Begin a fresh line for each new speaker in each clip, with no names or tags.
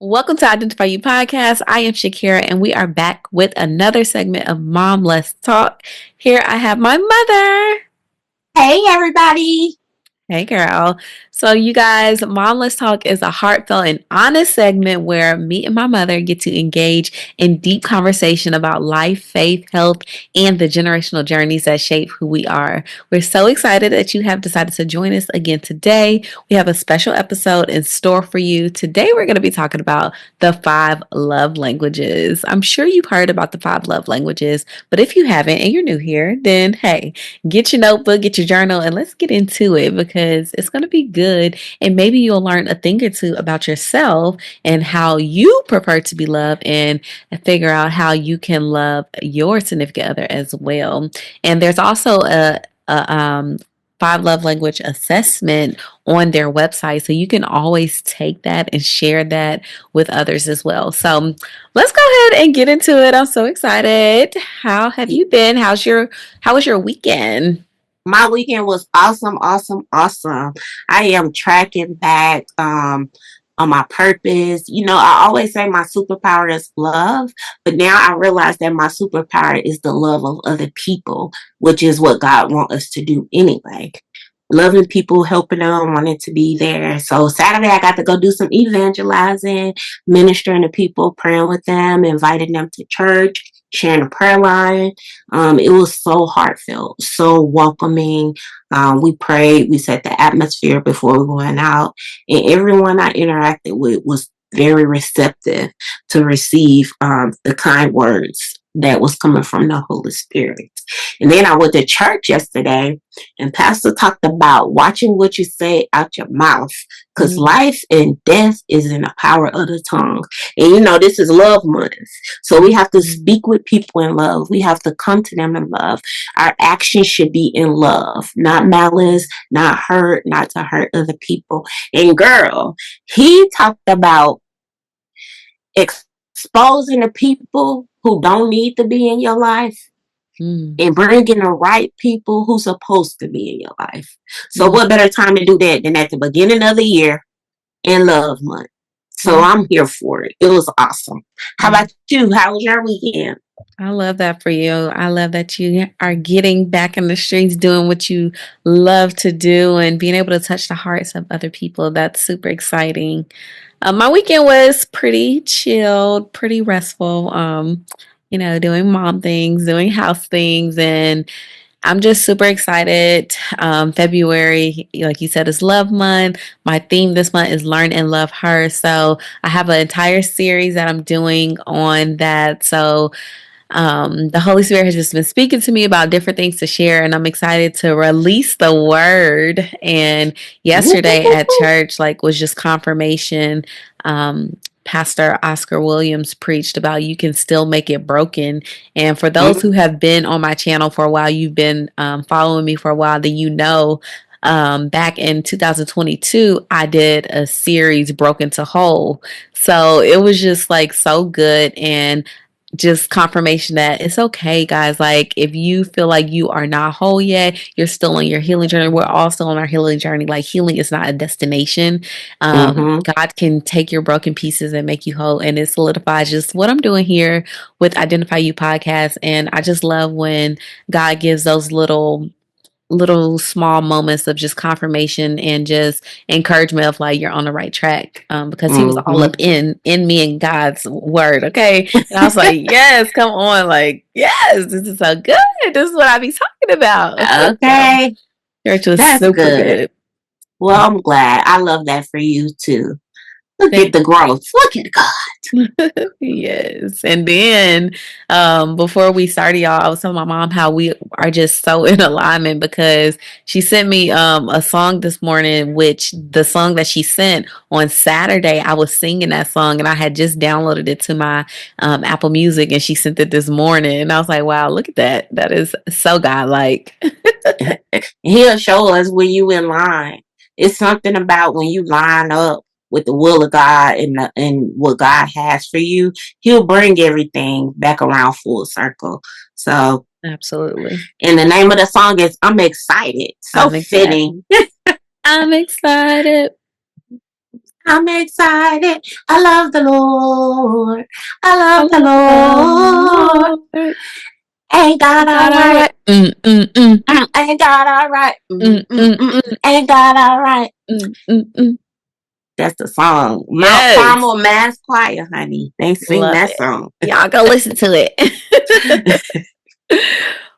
Welcome to Identify You Podcast. I am SHAKERA, and we are back with another segment of Mom Let's Talk. Here I have my mother.
Hey, everybody.
Hey, girl. So, you guys, Mom Let's Talk is a heartfelt and honest segment where me and my mother get to engage in deep conversation about life, faith, health, and the generational journeys that shape who we are. We're so excited that you have decided to join us again today. We have a special episode in store for you. Today, we're going to be talking about the 5 love languages. I'm sure you've heard about the 5 love languages, but if you haven't and you're new here, then hey, get your notebook, get your journal, and let's get into it because it's going to be good. And maybe you'll learn a thing or two about yourself and how you prefer to be loved and figure out how you can love your significant other as well. And there's also a 5 love language assessment on their website. So you can always take that and share that with others as well. So let's go ahead and get into it. I'm so excited. How have you been? How was your weekend?
My weekend was awesome, awesome, awesome. I am tracking back on my purpose. I always say my superpower is love, but now I realize that my superpower is the love of other people, which is what God wants us to do anyway. Loving people, helping them, wanting to be there. So Saturday, I got to go do some evangelizing, ministering to people, praying with them, inviting them to church, sharing a prayer line. It was so heartfelt, so welcoming. We prayed, we set the atmosphere before we went out, and everyone I interacted with was very receptive to receive the kind words that was coming from the Holy Spirit. And then I went to church yesterday, and Pastor talked about watching what you say out your mouth, because life and death is in the power of the tongue. And this is love month. So we have to speak with people in love. We have to come to them in love. Our actions should be in love, not malice, not hurt, not to hurt other people. And girl, he talked about exposing the people who don't need to be in your life and bringing the right people who's supposed to be in your life. So what better time to do that than at the beginning of the year in love month? So I'm here for it. It was awesome. How about you? How was your weekend?
I love that for you. I love that you are getting back in the streets, doing what you love to do and being able to touch the hearts of other people. That's super exciting. My weekend was pretty chilled, pretty restful. Doing mom things, doing house things, and I'm just super excited. February, like you said, is Love Month. My theme this month is Learn and Love Her. So I have an entire series that I'm doing on that. So the Holy Spirit has just been speaking to me about different things to share, and I'm excited to release the word. And yesterday at church, was just confirmation. Pastor Oscar Williams preached about you can still make it broken. And for those who have been on my channel for a while, you've been following me for a while, then back in 2022, I did a series Broken to Whole. So it was just so good and just confirmation that it's okay, guys. If you feel like you are not whole yet, you're still on your healing journey. We're all still on our healing journey. Healing is not a destination. God can take your broken pieces and make you whole, and it solidifies just what I'm doing here with Identify You podcast. And I just love when God gives those little small moments of just confirmation and just encouragement of you're on the right track, because he was all up in me and God's word. Okay. And I was like, yes, come on. Yes, this is so good. This is what I be talking about.
Okay.
Church was super good.
Well, I'm glad. I love that for you too. Look at the growth. Look at God.
Yes. And then before we started, y'all, I was telling my mom how we are just so in alignment because she sent me a song this morning, which the song that she sent on Saturday, I was singing that song and I had just downloaded it to my Apple Music, and she sent it this morning. And I was like, wow, look at that. That is so godlike.
He'll show us when you in line. It's something about when you line up with the will of God and what God has for you, he'll bring everything back around full circle. So
absolutely.
And the name of the song is I'm Excited. So fitting.
I'm excited.
I'm excited. I love the Lord. I
I
love the
love the
Lord.
Lord.
Ain't God
Ain't
all
God all
right?
right?
Ain't God all right?
Mm, mm, mm,
Ain't God all right?
mm.
That's the song. Mount
Yes.
Carmel Mass Choir, honey. They sing
Love
that
it.
song.
Y'all go listen to it.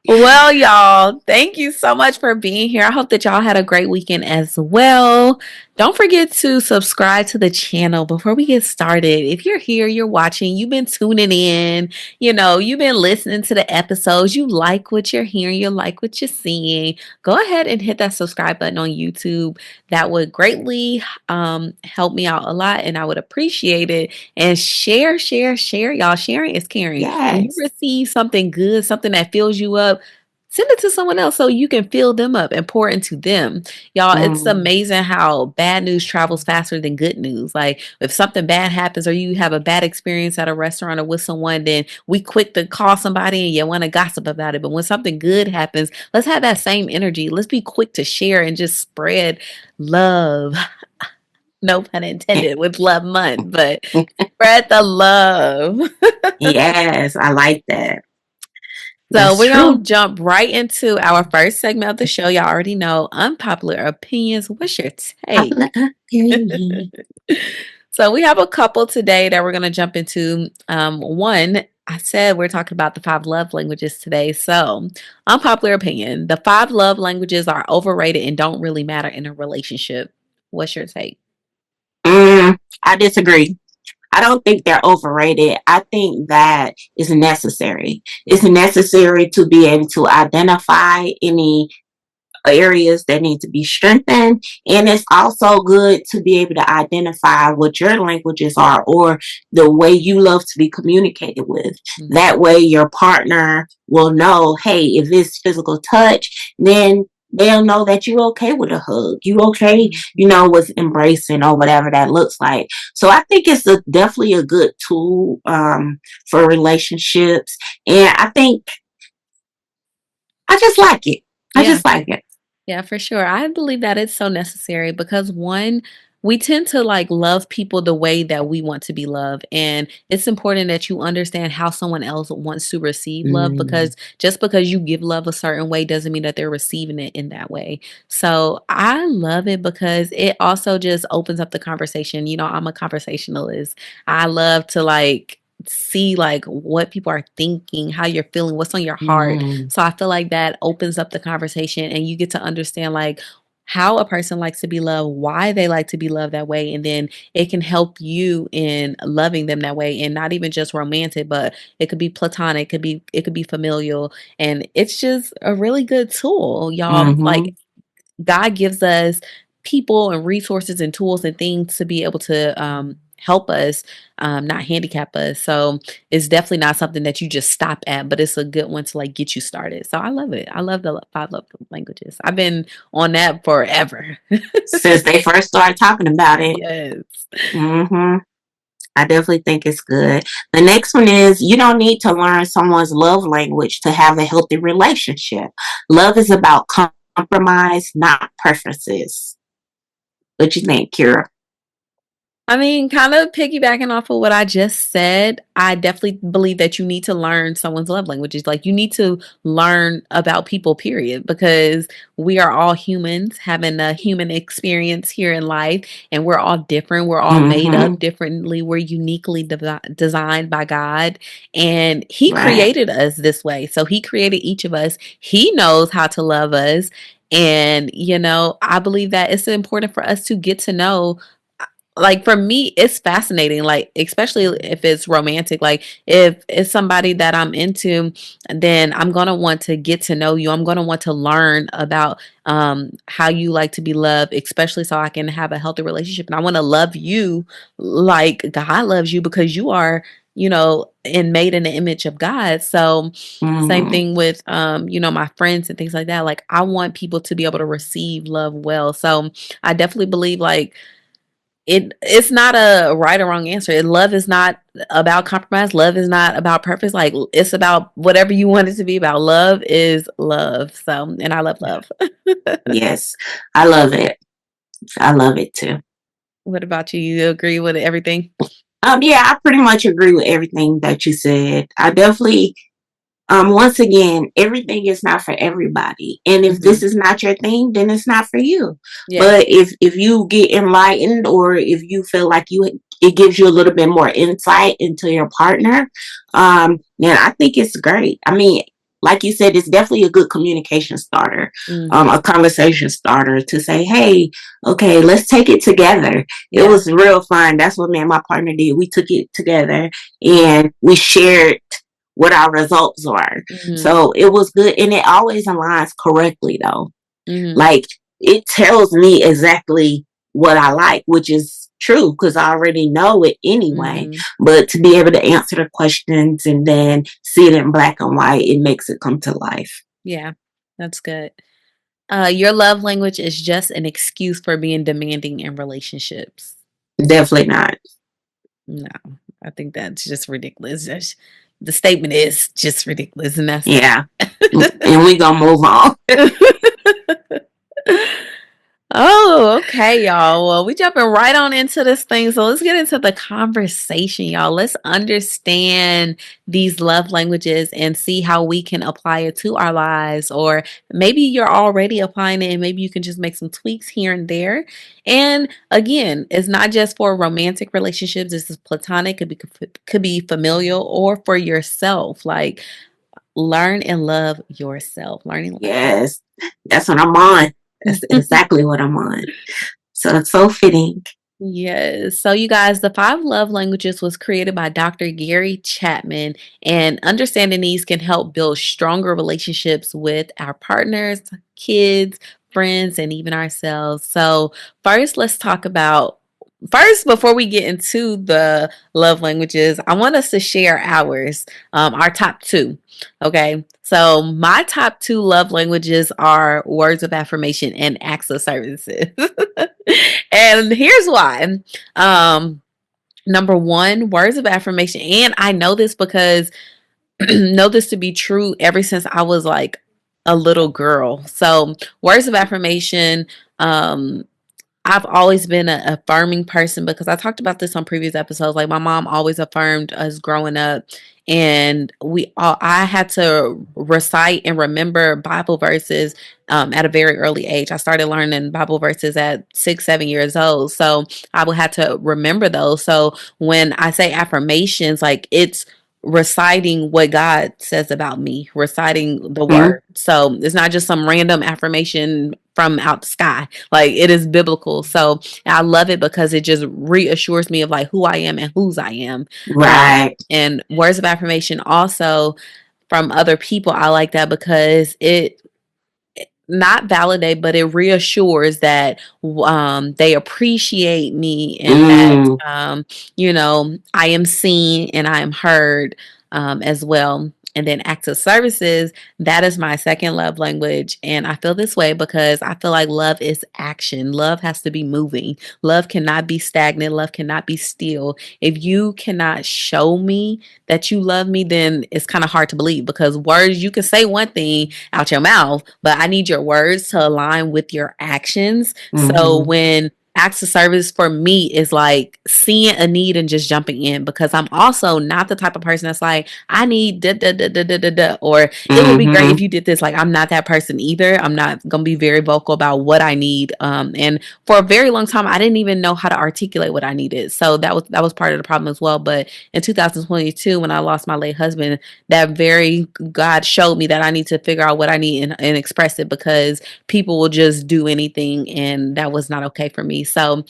Well, y'all, thank you so much for being here. I hope that y'all had a great weekend as well. Don't forget to subscribe to the channel before we get started. If you're here, you're watching, you've been tuning in, you've been listening to the episodes, you like what you're hearing, you like what you're seeing, go ahead and hit that subscribe button on YouTube. That would greatly help me out a lot, and I would appreciate it. And share, y'all. Sharing is caring. When you
Yes.
receive something good, something that fills you up, send it to someone else so you can fill them up and pour into them. Y'all, it's
Mm.
amazing how bad news travels faster than good news. Like if something bad happens or you have a bad experience at a restaurant or with someone, then we quick to call somebody and you want to gossip about it. But when something good happens, let's have that same energy. Let's be quick to share and just spread love. No pun intended with Love Month, but spread the love.
Yes, I like that.
So
That's
we're
true.
gonna jump right into our first segment of the show. Y'all already know unpopular opinions. What's your
Popular
take?
opinion.
So we have a couple today that we're gonna jump into. One, I said we're talking about the five love languages today. So unpopular opinion: the five love languages are overrated and don't really matter in a relationship. What's your take?
I disagree. I don't think they're overrated. I think that is necessary. It's necessary to be able to identify any areas that need to be strengthened. And it's also good to be able to identify what your languages are or the way you love to be communicated with.
Mhm.
That way, your partner will know, hey, if it's physical touch, then they'll know that you're okay with a hug. You okay, with embracing or whatever that looks like. So I think it's definitely a good tool for relationships. And I think I just like it. I
Yeah.
just like it.
Yeah, for sure. I believe that it's so necessary because one, we tend to like love people the way that we want to be loved. And it's important that you understand how someone else wants to receive love
Mm.
because just because you give love a certain way doesn't mean that they're receiving it in that way. So I love it because it also just opens up the conversation. I'm a conversationalist. I love to like see like what people are thinking, how you're feeling, what's on your heart.
Mm.
So I feel like that opens up the conversation and you get to understand like how a person likes to be loved, why they like to be loved that way, and then it can help you in loving them that way and not even just romantic, but it could be platonic, it could be familial, and it's just a really good tool, y'all. Like
Mhm.
God gives us people and resources and tools and things to be able to help us, not handicap us. So it's definitely not something that you just stop at, but it's a good one to like get you started. So I love it. I love the five love languages. I've been on that forever.
Since they first started talking about it.
Yes.
Mhm. I definitely think it's good. The next one is you don't need to learn someone's love language to have a healthy relationship. Love is about compromise, not preferences. What you think, Kira?
I mean, kind of piggybacking off of what I just said, I definitely believe that you need to learn someone's love languages. Like, you need to learn about people, period, because we are all humans having a human experience here in life, and we're all different. We're all made up
Mhm.
differently. We're uniquely designed by God, and He
Right.
created us this way. So, He created each of us, He knows how to love us. And, I believe that it's important for us to get to know, like, for me it's fascinating, like especially if it's romantic, like if it's somebody that I'm into, then I'm gonna want to get to know you. I'm gonna want to learn about how you like to be loved, especially so I can have a healthy relationship, and I want to love you like God loves you because you are, and made in the image of God. So same
Mhm.
thing with my friends and things like that. Like, I want people to be able to receive love well. So I definitely believe like it's not a right or wrong answer. Love is not about compromise. Love is not about purpose. Like, it's about whatever you want it to be about. Love is love. So, and I love love.
Yes. I love it. I love it too.
What about you? You agree with everything?
Yeah, I pretty much agree with everything that you said. I definitely once again, everything is not for everybody. And if
Hmm.
this is not your thing, then it's not for you.
Yeah.
But if you get enlightened, or if you feel like you it gives you a little bit more insight into your partner, then I think it's great. I mean, like you said, it's definitely a good communication starter,
Hmm.
a conversation starter to say, hey, okay, let's take it together. It
Yeah.
was real fun. That's what me and my partner did. We took it together and we shared what our results were.
Hmm.
So it was good, and it always aligns correctly though.
Hmm.
Like, it tells me exactly what I like, which is true because I already know it anyway.
Hmm.
But to be able to answer the questions and then see it in black and white, it makes it come to life.
Yeah. That's good. Your love language is just an excuse for being demanding in relationships.
Definitely not.
No, I think that's just ridiculous. The statement is just ridiculous, and that's that.
Yeah. And we gonna move on.
Oh, okay, y'all. Well, we jumping right on into this thing. So let's get into the conversation, y'all. Let's understand these love languages and see how we can apply it to our lives. Or maybe you're already applying it and maybe you can just make some tweaks here and there. And again, it's not just for romantic relationships. This is platonic, could be familial or for yourself. Like learn and love yourself. Learning
Yes. That's what I'm on. That's exactly what I'm on. So it's so fitting.
Yes. So, you guys, the five love languages was created by Dr. Gary Chapman, and understanding these can help build stronger relationships with our partners, kids, friends, and even ourselves. So, first, let's talk about. First, before we get into the love languages, I want us to share ours, our top two. Okay. So, my top two love languages are words of affirmation and acts of services. And here's why. Um, Number one, words of affirmation. And I know this because know this to be true ever since I was like a little girl. So words of affirmation, um, I've always been an affirming person because I talked about this on previous episodes. Like my mom always affirmed us growing up, and I had to recite and remember Bible verses at a very early age. I started learning Bible verses at 6, 7 years old, so I would have to remember those. So when I say affirmations, like it's reciting what God says about me, reciting the
Mm-hmm.
word. So it's not just some random affirmation from out the sky. Like it is biblical. So I love it because it just reassures me of like who I am and whose I am.
Right.
And words of affirmation also from other people, I like that because it not validate, but it reassures that they appreciate me and that
Mm.
I am seen and I am heard as well. And then acts of services, that is my second love language. And I feel this way because I feel like love is action. Love has to be moving. Love cannot be stagnant. Love cannot be still. If you cannot show me that you love me, then it's kind of hard to believe because words, you can say one thing out your mouth, but I need your words to align with your actions. So
Mm-hmm.
when acts of service for me is like seeing a need and just jumping in because I'm also not the type of person that's like, I need da da da da da da da, or it would be great if
Mm-hmm.
you did this. Like, I'm not that person either. I'm not going to be very vocal about what I need. And for a very long time, I didn't even know how to articulate what I needed. So that was part of the problem as well. But in 2022, when I lost my late husband, that very God showed me that I need to figure out what I need and express it because people will just do anything, and that was not okay for me. So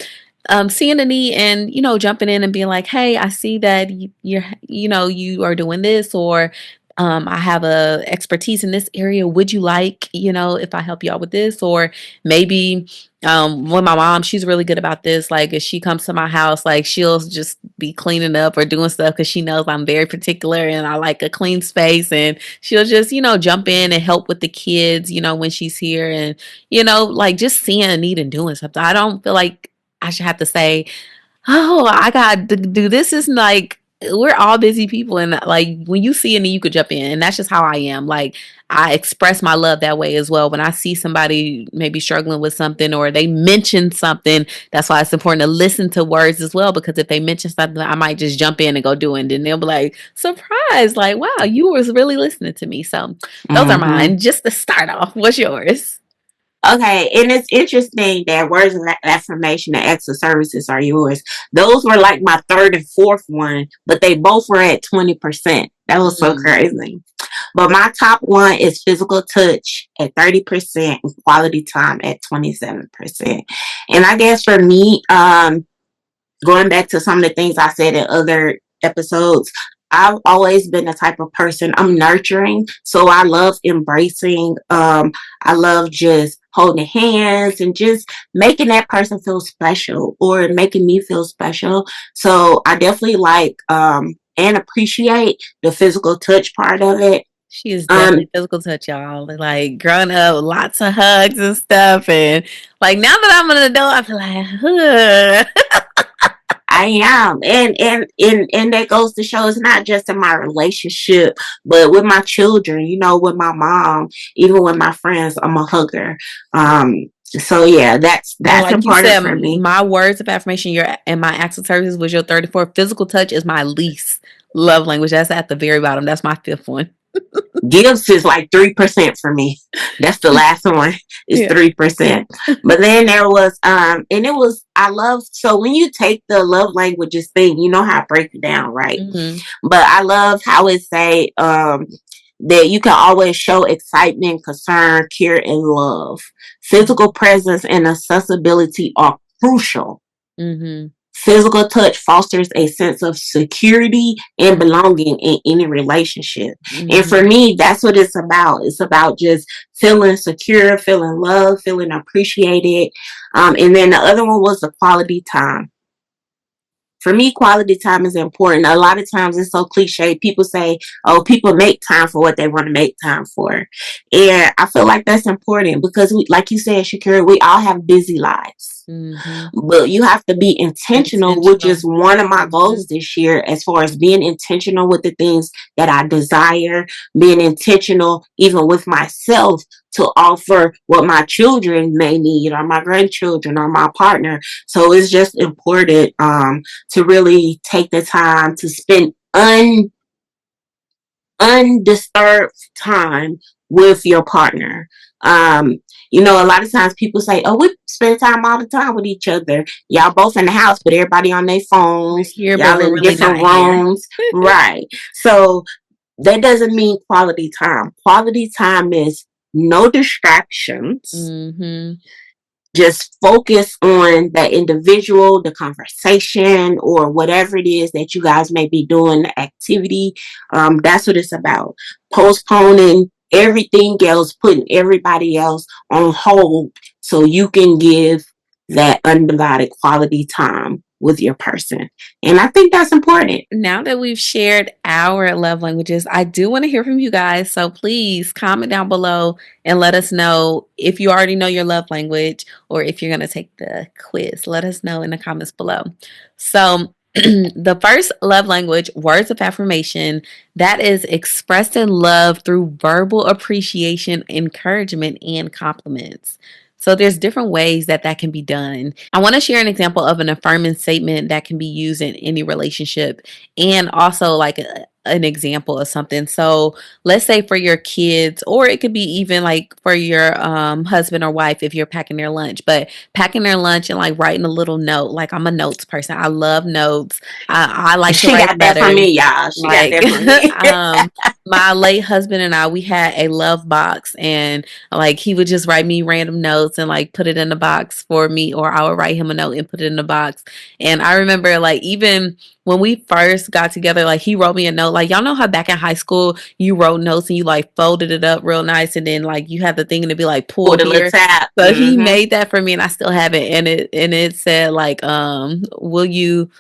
seeing the need and jumping in and being like, hey, I see that you are doing this, or I have a expertise in this area, would you like if I help you out with this? Or maybe when my mom, she's really good about this, like if she comes to my house, like she'll just be cleaning up or doing stuff because she knows I'm very particular and I like a clean space, and she'll just jump in and help with the kids when she's here, and like just seeing a need and doing something. I don't feel like I should have to say, oh, I got to do this. Is like we're all busy people, and like when you see it, you could jump in, and that's just how I am. Like I express my love that way as well. When I see somebody maybe struggling with something or they mention something, that's why it's important to listen to words as well, because if they mention something, I might just jump in and go do it, and then they'll be like surprised, like wow, you was really listening to me. So those are
Hmm.
mine. Just to start off, what's yours?
Okay, and it's interesting that words of affirmation and acts of services are yours. Those were like my third and fourth one, but they both were at 20%. That was so
Mm.
crazy. But my top one is physical touch at 30% and quality time at 27%. And I guess for me, going back to some of the things I said in other episodes, I've always been the type of person, I'm nurturing. So I love embracing. I love just holding hands and just making that person feel special or making me feel special. So I definitely like and appreciate the physical touch part of it.
She is
Um,
definitely physical touch, y'all. Like growing up, lots of hugs and stuff, and like now that I'm an adult, I feel like,
I am, and that goes to show it's not just in my relationship, but with my children. You know, with my mom, even with my friends, I'm a hugger. So yeah,
and
that's
like you
important
said,
for me.
my words of affirmation, your and my acts of service was your 34. Physical touch is my least love language. That's at the very bottom. That's my fifth one.
Gifts is like 3% for me. That's the last one. Is
Yeah.
3%. But then there was and it was I love so when you take the love languages thing, you know how I break it down, right?
Hmm.
But I love how it say that you can always show excitement, concern, care, and love. Physical presence and accessibility are crucial.
Hmm.
Physical touch fosters a sense of security and belonging in any relationship. And for
Hmm.
me, that's what it's about. It's about just feeling secure, feeling loved, feeling appreciated. And then the other one was the quality time. For me, quality time is important. A lot of times it's so cliche. People say, oh, people make time for what they want to make time for. And I feel like that's important because, we, like you said, Shakira, we all have busy lives.
Hmm.
But you have to be intentional, which is
Intentional.
one of my
Hmm.
goals this year, as far as being intentional with the things that I desire, being intentional even with myself to offer what my children may need or my grandchildren or my partner. So it's just important to really take the time to spend undisturbed time with your partner. Um, you know, a lot of times people say, "Oh, we spend time all the time with each other. Y'all both in the house, but everybody on their
We're
phones.
here, but
Y'all
we're
in
really
different
not here.
rooms, right?" So that doesn't mean quality time. Quality time is no distractions,
Hmm.
just focus on that individual, the conversation, or whatever it is that you guys may be doing, the activity. That's what it's about. Postponing everything else, putting everybody else on hold so you can give that undivided quality time with your person. And I think that's important.
Now that we've shared our love languages, I do want to hear from you guys. So please comment down below and let us know if you already know your love language or if you're going to take the quiz. Let us know in the comments below. So, the first love language, words of affirmation, that is expressing love through verbal appreciation, encouragement, and compliments. So there's different ways that that can be done. I want to share an example of an affirming statement that can be used in any relationship and also like an example of something. So let's say for your kids, or it could be even like for your husband or wife if you're packing their lunch, but packing their lunch and like writing a little note. Like I'm a notes person. I love notes. I like to
She
write
got that from
letters.
me, y'all. She got
Like
that from me.
my late husband and I, we had a love box, and like he would just write me random notes and like put it in the box for me, or I would write him a note and put it in the box. And I remember like even when we first got together, like he wrote me a note. Like y'all know how back in high school you wrote notes and you like folded it up real nice, and then like you had the thing and it'd be like pull
Pull the little
here.
tap.
So he
Mm-hmm.
made that for me, and I still have it. And it said like, will you?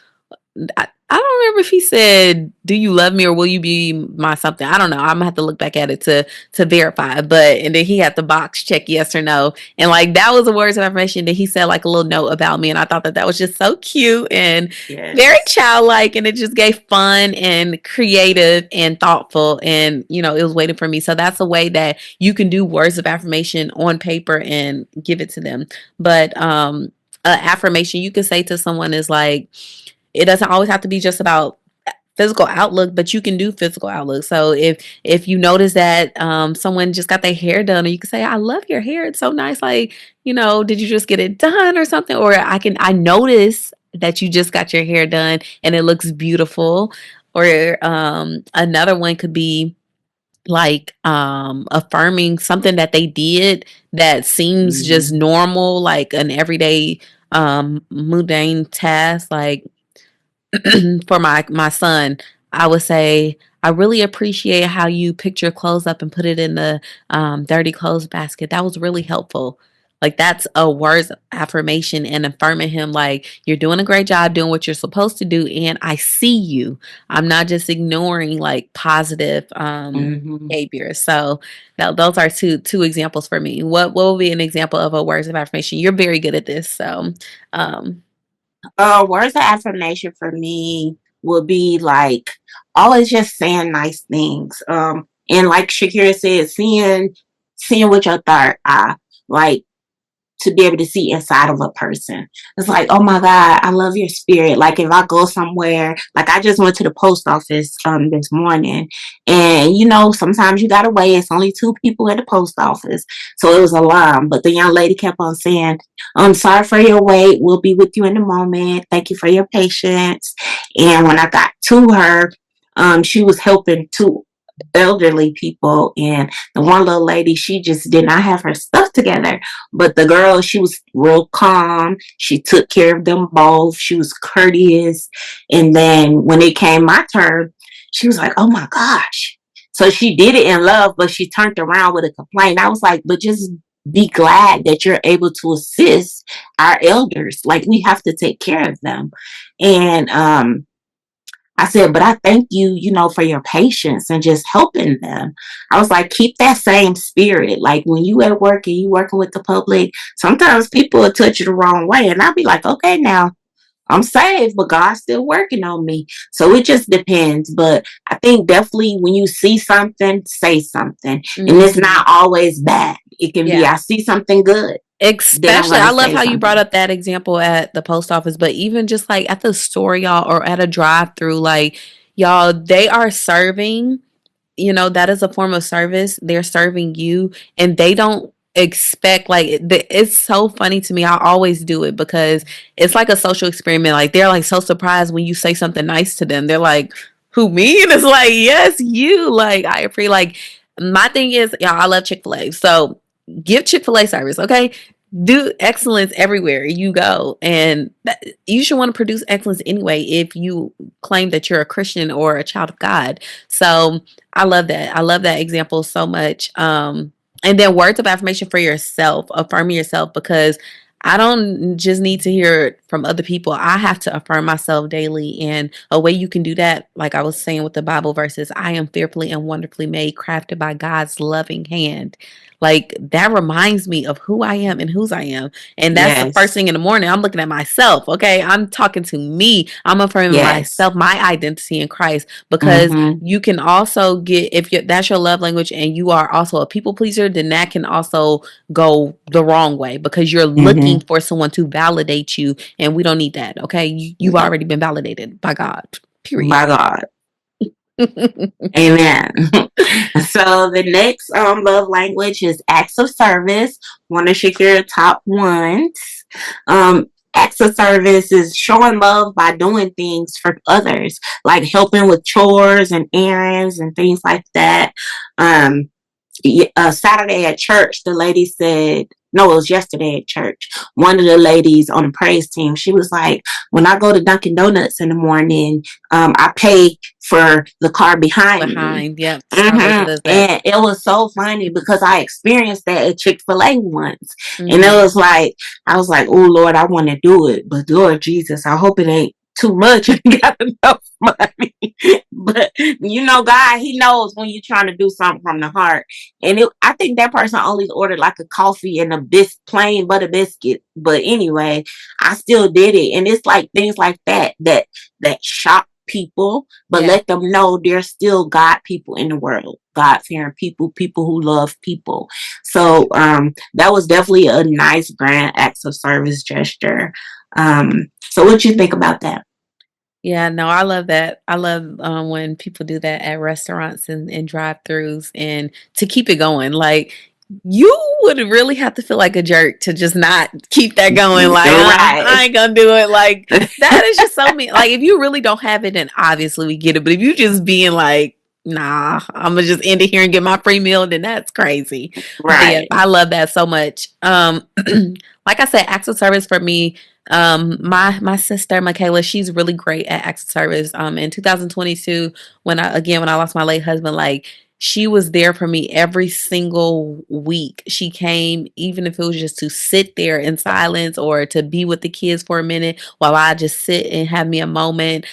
I don't remember if he said, "Do you love me or will you be my something?" I don't know. I'm gonna have to look back at it to verify. But and then he had the box check yes or no, and like that was the words of affirmation that he said like a little note about me, and I thought that that was just so cute and very
Yes.
childlike, and it just gave fun and creative and thoughtful, and it was waiting for me. So that's a way that you can do words of affirmation on paper and give it to them. But affirmation you can say to someone is like it doesn't always have to be just about physical outlook, but you can do physical outlook. So if you notice that someone just got their hair done, or you can say, "I love your hair. It's so nice. Like, did you just get it done or something?" Or I notice that you just got your hair done and it looks beautiful. Or another one could be like affirming something that they did that seems just
Mhm.
normal, like an everyday mundane task, like for my son, I would say, "I really appreciate how you picked your clothes up and put it in the dirty clothes basket. That was really helpful." Like that's a words affirmation and affirming him like you're doing a great job doing what you're supposed to do, and I see you. I'm not just ignoring like positive
Mhm.
behavior. So those are two examples for me. What would be an example of a words of affirmation? You're very good at this. So um
Words of affirmation for me would be like always just saying nice things. And like Shakira said, seeing with your third eye. Like to be able to see inside of a person. It's like, oh my God, I love your spirit. Like if I go somewhere, like I just went to the post office this morning, and sometimes you gotta wait. It's only two people at the post office. So it was a line. But the young lady kept on saying, I'm sorry for your wait. We'll be with you in a moment. Thank you for your patience. And when I got to her, she was helping two elderly people, and the one little lady, she just did not have her stuff together, but the girl, she was real calm. She took care of them both. She was courteous. And then when it came my turn, she was like, oh my gosh. So she did it in love, but she turned around with a complaint. I was like, but just be glad that you're able to assist our elders. Like we have to take care of them. And I said, but I thank you, for your patience and just helping them. I was like, keep that same spirit. Like when you at work and you working with the public, sometimes people will touch you the wrong way. And I'll be like, okay, now I'm saved, but God's still working on me. So it just depends. But I think definitely when you see something, say something. And it's
mhm.
not always bad. It can be,
Yeah.
I see something good, then I'm
Especially,
going
I
to
love
say
how you brought
something.
up that example at the post office, but even just like at the store, y'all, or at a drive through, like, y'all, they are serving, that is a form of service. They're serving you, and they don't expect, like, it's so funny to me. I always do it because it's like a social experiment. Like, they're like so surprised when you say something nice to them. They're like, who, me? And it's like, yes, you. Like, I appreciate, like, my thing is, yeah, I love Chick-fil-A. So give Chick-fil-A service, okay? Do excellence everywhere you go. And you should want to produce excellence anyway if you claim that you're a Christian or a child of God. So I love that. I love that example so much. And then words of affirmation for yourself, affirming yourself, because I don't just need to hear it from other people. I have to affirm myself daily. And a way you can do that, like I was saying with the Bible verses, I am fearfully and wonderfully made, crafted by God's loving hand. Like that reminds me of who I am and whose I am. And that's the first
Yes.
thing in the morning. I'm looking at myself. Okay. I'm talking to me. I'm affirming
Yes.
myself, my identity in Christ, because
Mm-hmm.
you can also get, if that's your love language and you are also a people pleaser, then that can also go the wrong way because you're looking
Mm-hmm.
for someone to validate you, and we don't need that. Okay, you've
No,
already been validated by God. Period.
by God. Amen. So the next love language is acts of service. One of Shakira top ones. Acts of service is showing love by doing things for others, like helping with chores and errands and things like that. Um, Saturday at church, the lady said, no, it was yesterday at church. One of the ladies on the praise team, she was like, when I go to Dunkin' Donuts in the morning, I pay for the car behind me.
Behind, yep, Starbucks does that.
And it was so funny because I experienced that at Chick-fil-A once. And it
Mm-hmm.
was like, I was like, oh Lord, I want to do it. But Lord Jesus, I hope it ain't too much and got enough money. But God, He knows when you're trying to do something from the heart. And I think that person only ordered like a coffee and a plain butter biscuit. But anyway, I still did it, and it's like things like that shock people, but
Yeah.
let them know there's still God people in the world, God fearing people, people who love people. So that was definitely a nice grand acts of service gesture. So what you think about that?
Yeah, no, I love that. I love when people do that at restaurants and drive-throughs and to keep it going. Like you would really have to feel like a jerk to just not keep that going. Like,
Right.
I ain't gonna do it. Like that is just so mean. Like if you really don't have it, then obviously we get it. But if you just being like, nah, I'm gonna just end it here and get my free meal, then that's crazy. But yeah,
Right.
I love that so much. Like I said, acts of service for me, my sister Michaela, she's really great at acts of service. In 2022, when I lost my late husband, like she was there for me every single week. She came, even if it was just to sit there in silence or to be with the kids for a minute while I just sit and have me a moment.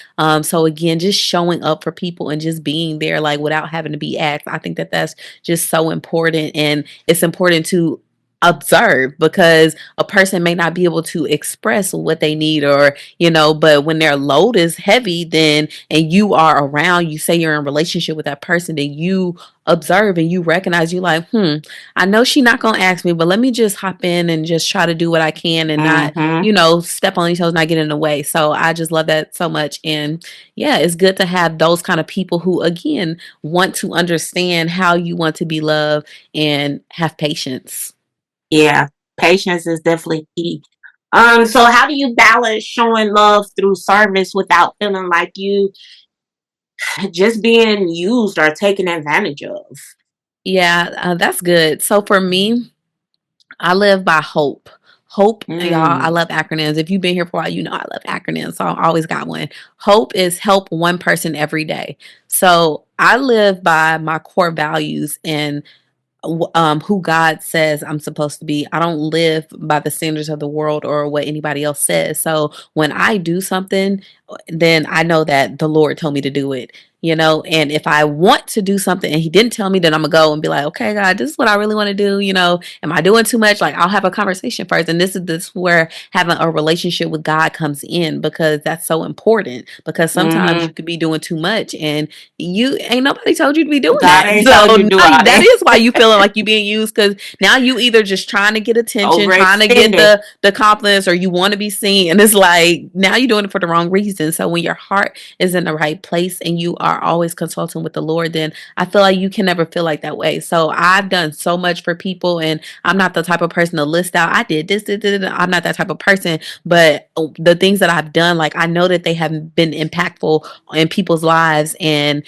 So again, just showing up for people and just being there, like without having to be asked. I think that that's just so important, and it's important to observe because a person may not be able to express what they need, or but when their load is heavy, then and you are around, you say you're in a relationship with that person, then you observe and you recognize, you like, I know she's not gonna ask me, but let me just hop in and just try to do what I can and not
Mm-hmm.
step on each other, not get in the way. So I just love that so much. And yeah, it's good to have those kind of people who again want to understand how you want to be loved and have patience.
Yeah. Patience is definitely key. So how do you balance showing love through service without feeling like you just being used or taken advantage of?
Yeah, that's good. So for me, I live by hope. Hope, y'all, I
Mm.
love acronyms. If you've been here for a while, you know I love acronyms. So I always got one. Hope is help one person every day. So I live by my core values and who God says I'm supposed to be. I don't live by the standards of the world or what anybody else says. So when I do something, then I know that the Lord told me to do it. And if I want to do something and He didn't tell me, then I'm gonna go and be like, okay, God, this is what I really want to do. Am I doing too much? Like, I'll have a conversation first. And this is where having a relationship with God comes in, because that's so important. Because sometimes
Mm-hmm.
you could be doing too much and you ain't nobody told you to be doing
God
that.
ain't
So
told you to do
now
all
that
that.
is why you feeling like you being used, because now you either just trying to get attention, trying to get
Overextended.
the compliments, or you want to be seen. And it's like now you're doing it for the wrong reason. So when your heart is in the right place and you are always consulting with the Lord, then I feel like you can never feel like that way. So I've done so much for people, and I'm not the type of person to list out, I did this. I'm not that type of person. But the things that I've done, like I know that they have been impactful in people's lives. And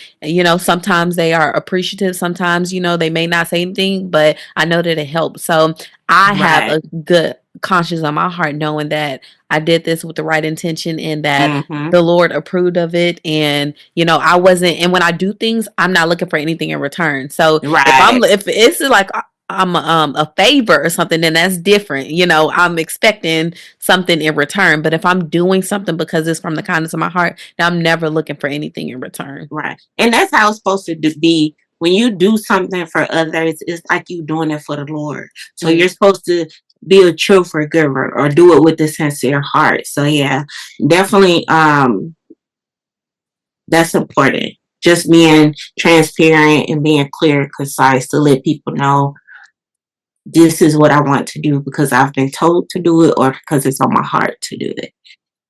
sometimes they are appreciative, sometimes they may not say anything, but I know that it helps. So I have
Right.
a good conscience on my heart, knowing that I did this with the right intention and that
Mm-hmm.
the Lord approved of it. And I wasn't, and when I do things, I'm not looking for anything in return. So
Right.
if it's like I'm a favor or something, then that's different. I'm expecting something in return. But if I'm doing something because it's from the kindness of my heart, then I'm never looking for anything in return.
Right. And that's how it's supposed to be. When you do something for others, it's like you doing it for the Lord. So
Mm.
you're supposed to be a true forgiver or do it with a sincere heart. So yeah, definitely that's important. Just being transparent and being clear and concise to let people know this is what I want to do because I've been told to do it or because it's on my heart to do it.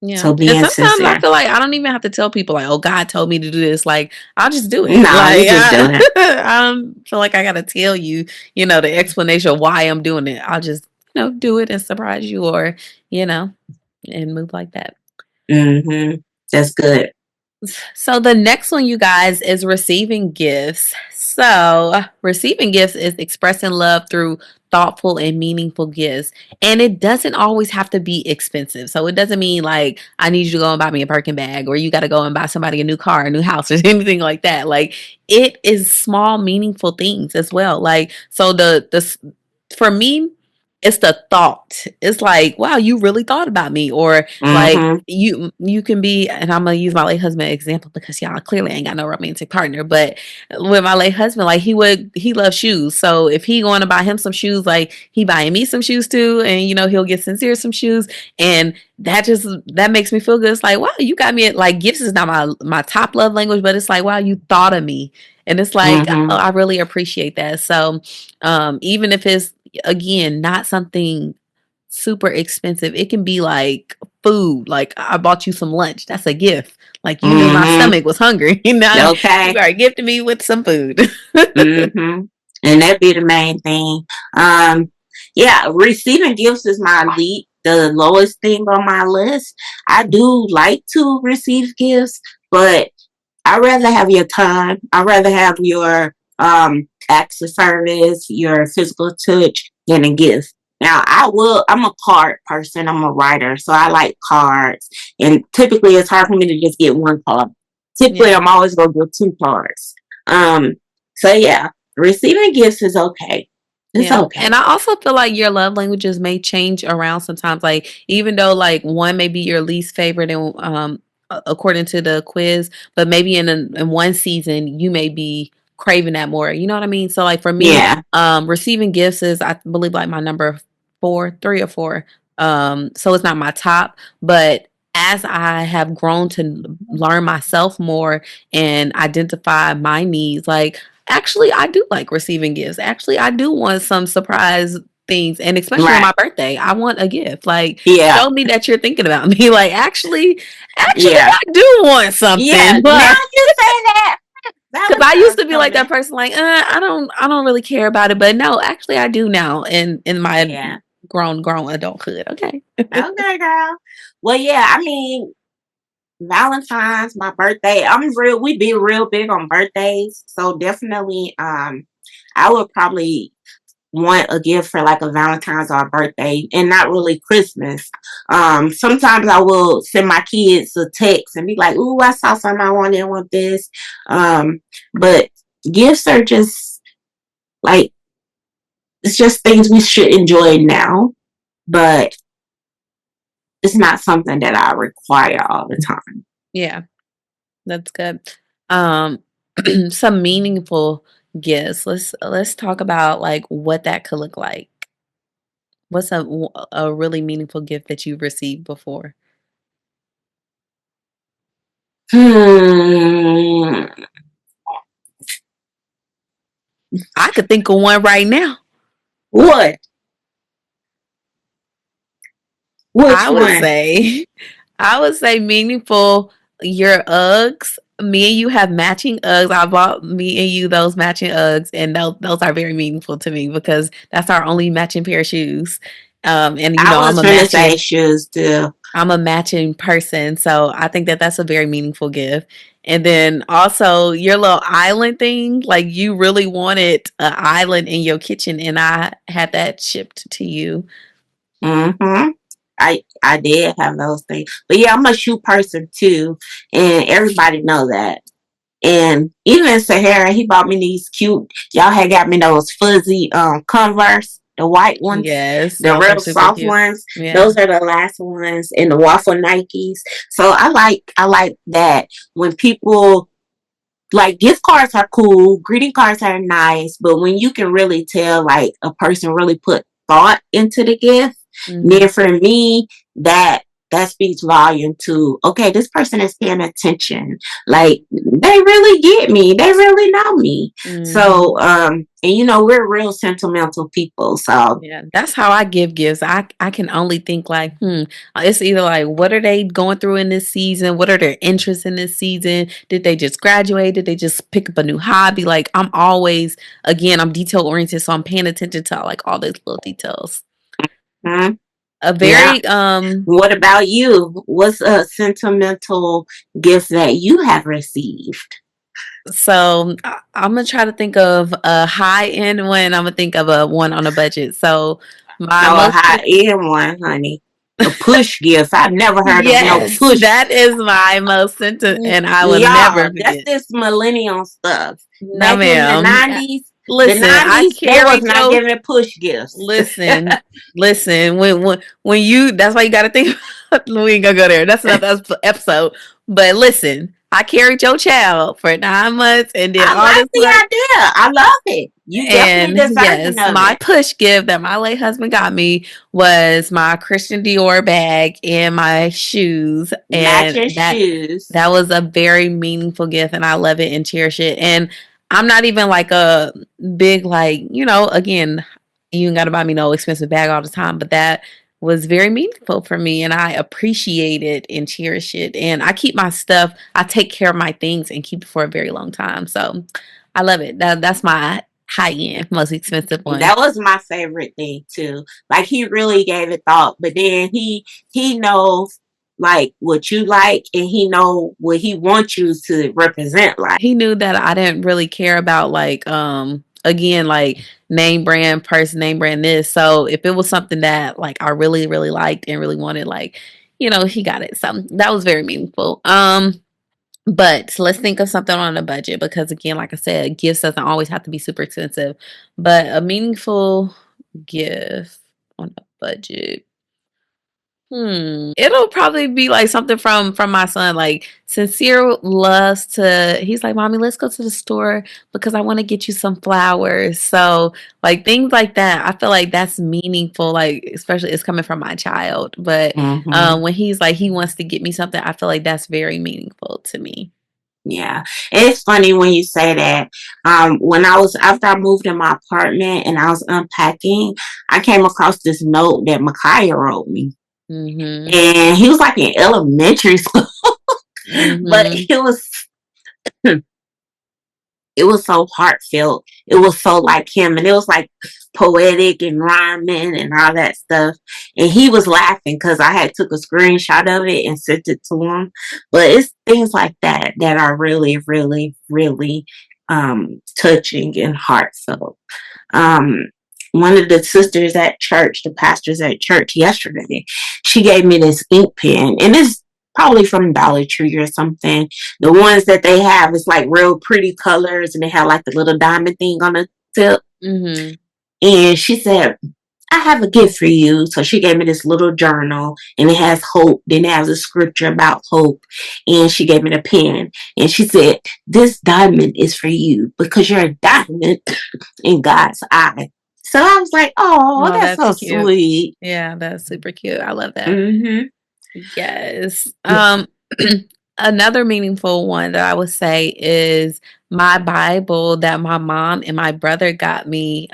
Yeah.
So
And
being
sometimes I
sincere.
feel like I don't even have to tell people like, oh, God told me to do this. Like, I'll just do it.
No, you
Like,
just doing it.
I don't feel like I got to tell you, the explanation of why I'm doing it. I'll just, do it and surprise you, or, you know, and move like that.
Mm-hmm. That's good.
So the next one, you guys, is receiving gifts. So receiving gifts is expressing love through thoughtful and meaningful gifts. And it doesn't always have to be expensive. So it doesn't mean like I need you to go and buy me a Birkin bag, or you got to go and buy somebody a new car, a new house, or anything like that. Like it is small, meaningful things as well. Like so for me, it's the thought. It's like, wow, you really thought about me. Or like
Mm-hmm.
you can be, and I'm gonna use my late husband example because y'all clearly ain't got no romantic partner. But with my late husband, like he loves shoes. So if he going to buy him some shoes, like he buying me some shoes too, and he'll get sincere some shoes, and that makes me feel good. It's like, wow, you got me like gifts is not my top love language, but it's like, wow, you thought of me. And it's like, oh,
Mm-hmm.
I really appreciate that. So even if it's again not something super expensive, it can be like food. Like I bought you some lunch. That's a gift. Like you knew my
Mm-hmm.
stomach was hungry. Now you
Okay.
are gifting me with some food.
Mm-hmm. And that be the main thing. Um, yeah, receiving gifts is the lowest thing on my list. I do like to receive gifts, but I'd rather have your time. I'd rather have your acts of service, your physical touch than a gift. Now I'm a card person, I'm a writer, so I like cards. And typically it's hard for me to just get one card. Typically
Yeah.
I'm always gonna get two cards. Um so yeah, receiving gifts is okay. It's
Yeah. And
okay.
I also feel like your love languages may change around sometimes. Like even though like one may be your least favorite and according to the quiz, but maybe in one season you may be craving that more. You know what I mean? So like for me,
Yeah.
receiving gifts is I believe like my number 4, 3 or 4. So it's not my top, but as I have grown to learn myself more and identify my needs, like actually, I do like receiving gifts. Actually, I do want some surprise things, and especially on
Right.
my birthday, I want a gift. Like,
Yeah.
show me that you're thinking about me. Like, actually,
Yeah.
I do want
Yeah.
something.
Now
Like,
you say that.
because I used
Valentine's
to be like that
coming.
person. Like, I don't really care about it. But no, actually, I do now. In my
Yeah.
grown adulthood. Okay.
Okay, girl. Well, yeah, I mean, Valentine's, my birthday. We be real big on birthdays. So definitely, I would probably want a gift for like a Valentine's or a birthday and not really Christmas. Sometimes I will send my kids a text and be like, ooh, I saw something I wanted, I want this. But gifts are just like, it's just things we should enjoy now, but it's not something that I require all the time.
Yeah, that's good. Um, some meaningful gifts. Let's talk about like what that could look like. What's a really meaningful gift that you've received before?
Hmm.
I could think of one right now.
What? Which
I would
one?
say, I would say meaningful. Your Uggs. Me and you have matching Uggs. I bought me and you those matching Uggs, and those are very meaningful to me because that's our only matching pair of shoes. And
I was trying to say shoes too.
I'm a matching person, so I think that that's a very meaningful gift. And then also your little island thing, like you really wanted an island in your kitchen, and I had that shipped to you.
Mm-hmm. I did have those things, but yeah, I'm a shoe person too, and everybody know that. And even Sahara, he bought me these cute. Y'all had got me those fuzzy Converse, the white ones,
Yes,
the
those are
real
super
soft
cute.
ones.
Yeah.
Those are the last ones, and the waffle Nikes. So I like that when people like gift cards are cool, greeting cards are nice, but when you can really tell like a person really put thought into the gift, then
Hmm.
for me that speaks volume to okay, this person is paying attention. Like they really get me. They really know me.
Hmm.
So and we're real sentimental people. So
Yeah, that's how I give gifts. I can only think like, it's either like what are they going through in this season? What are their interests in this season? Did they just graduate? Did they just pick up a new hobby? Like I'm always again, I'm detail oriented, so I'm paying attention to like all those little details.
hmm,
A
yeah.
very
What about you? What's a sentimental gift that you have received?
so I'm gonna try to think of a high end one. I'm gonna think of a one on a budget. So my
No, a
most
high end one, honey. A push gift. I've never heard of no
yes,
push.
that is my most sentiment, and I will never
Y'all, that's
forget.
this millennial stuff.
No,
Back in the
ma'am.
90s, The
Listen, I
90s, they was
carried
not
your
giving push gifts.
listen, listen. When you that's why you got to think. We ain't gonna go there. That's another episode. But listen, I carried your child for 9 months and did
I
all
like
this
the
work.
idea. I love it. You definitely
And
deserving
yes,
of
my
it.
push gift that my late husband got me was my Christian Dior bag and my shoes. And
Matching
that
shoes.
was a very meaningful gift and I love it and cherish it. And I'm not even like a big like, again, you ain't gotta buy me no expensive bag all the time, but that was very meaningful for me and I appreciate it and cherish it. And I keep my stuff, I take care of my things and keep it for a very long time. So I love it. That's my high end, most expensive one.
That was my favorite thing too. Like he really gave it thought, but then he knows like what you like and he know what he wants you to represent like.
He knew that I didn't really care about like again like name brand person, name brand this. So if it was something that like I really, really liked and really wanted, like, he got it. So that was very meaningful. But let's think of something on a budget because again, like I said, gifts doesn't always have to be super expensive. But a meaningful gift on a budget. It'll probably be like something from my son. Like Sincere loves to. He's like, "Mommy, let's go to the store because I want to get you some flowers." So like things like that, I feel like that's meaningful. Like especially it's coming from my child. But
Mm-hmm.
when he's like he wants to get me something, I feel like that's very meaningful to me.
Yeah, it's funny when you say that. When after I moved in my apartment and I was unpacking, I came across this note that Micaiah wrote me,
Mhm.
and he was like in elementary school, but
Mhm.
it was so heartfelt. It was so like him, and it was like poetic and rhyming and all that stuff. And he was laughing because I had took a screenshot of it and sent it to him. But it's things like that that are really, really, really touching and heartfelt. Um, one of the sisters at church, the pastors at church yesterday, she gave me this ink pen, and it's probably from Dollar Tree or something. The ones that they have is like real pretty colors, and they have like the little diamond thing on the tip.
Mhm.
And she said, I have a gift for you. So she gave me this little journal and it has hope. Then it has a scripture about hope. And she gave me the pen. And she said, this diamond is for you because you're a diamond in God's eye. So I was like, oh,
Oh,
that's
that's
so
cute.
sweet.
Yeah, that's super cute. I love that.
Mm-hmm.
Yes. Another meaningful one that I would say is my Bible that my mom and my brother got me.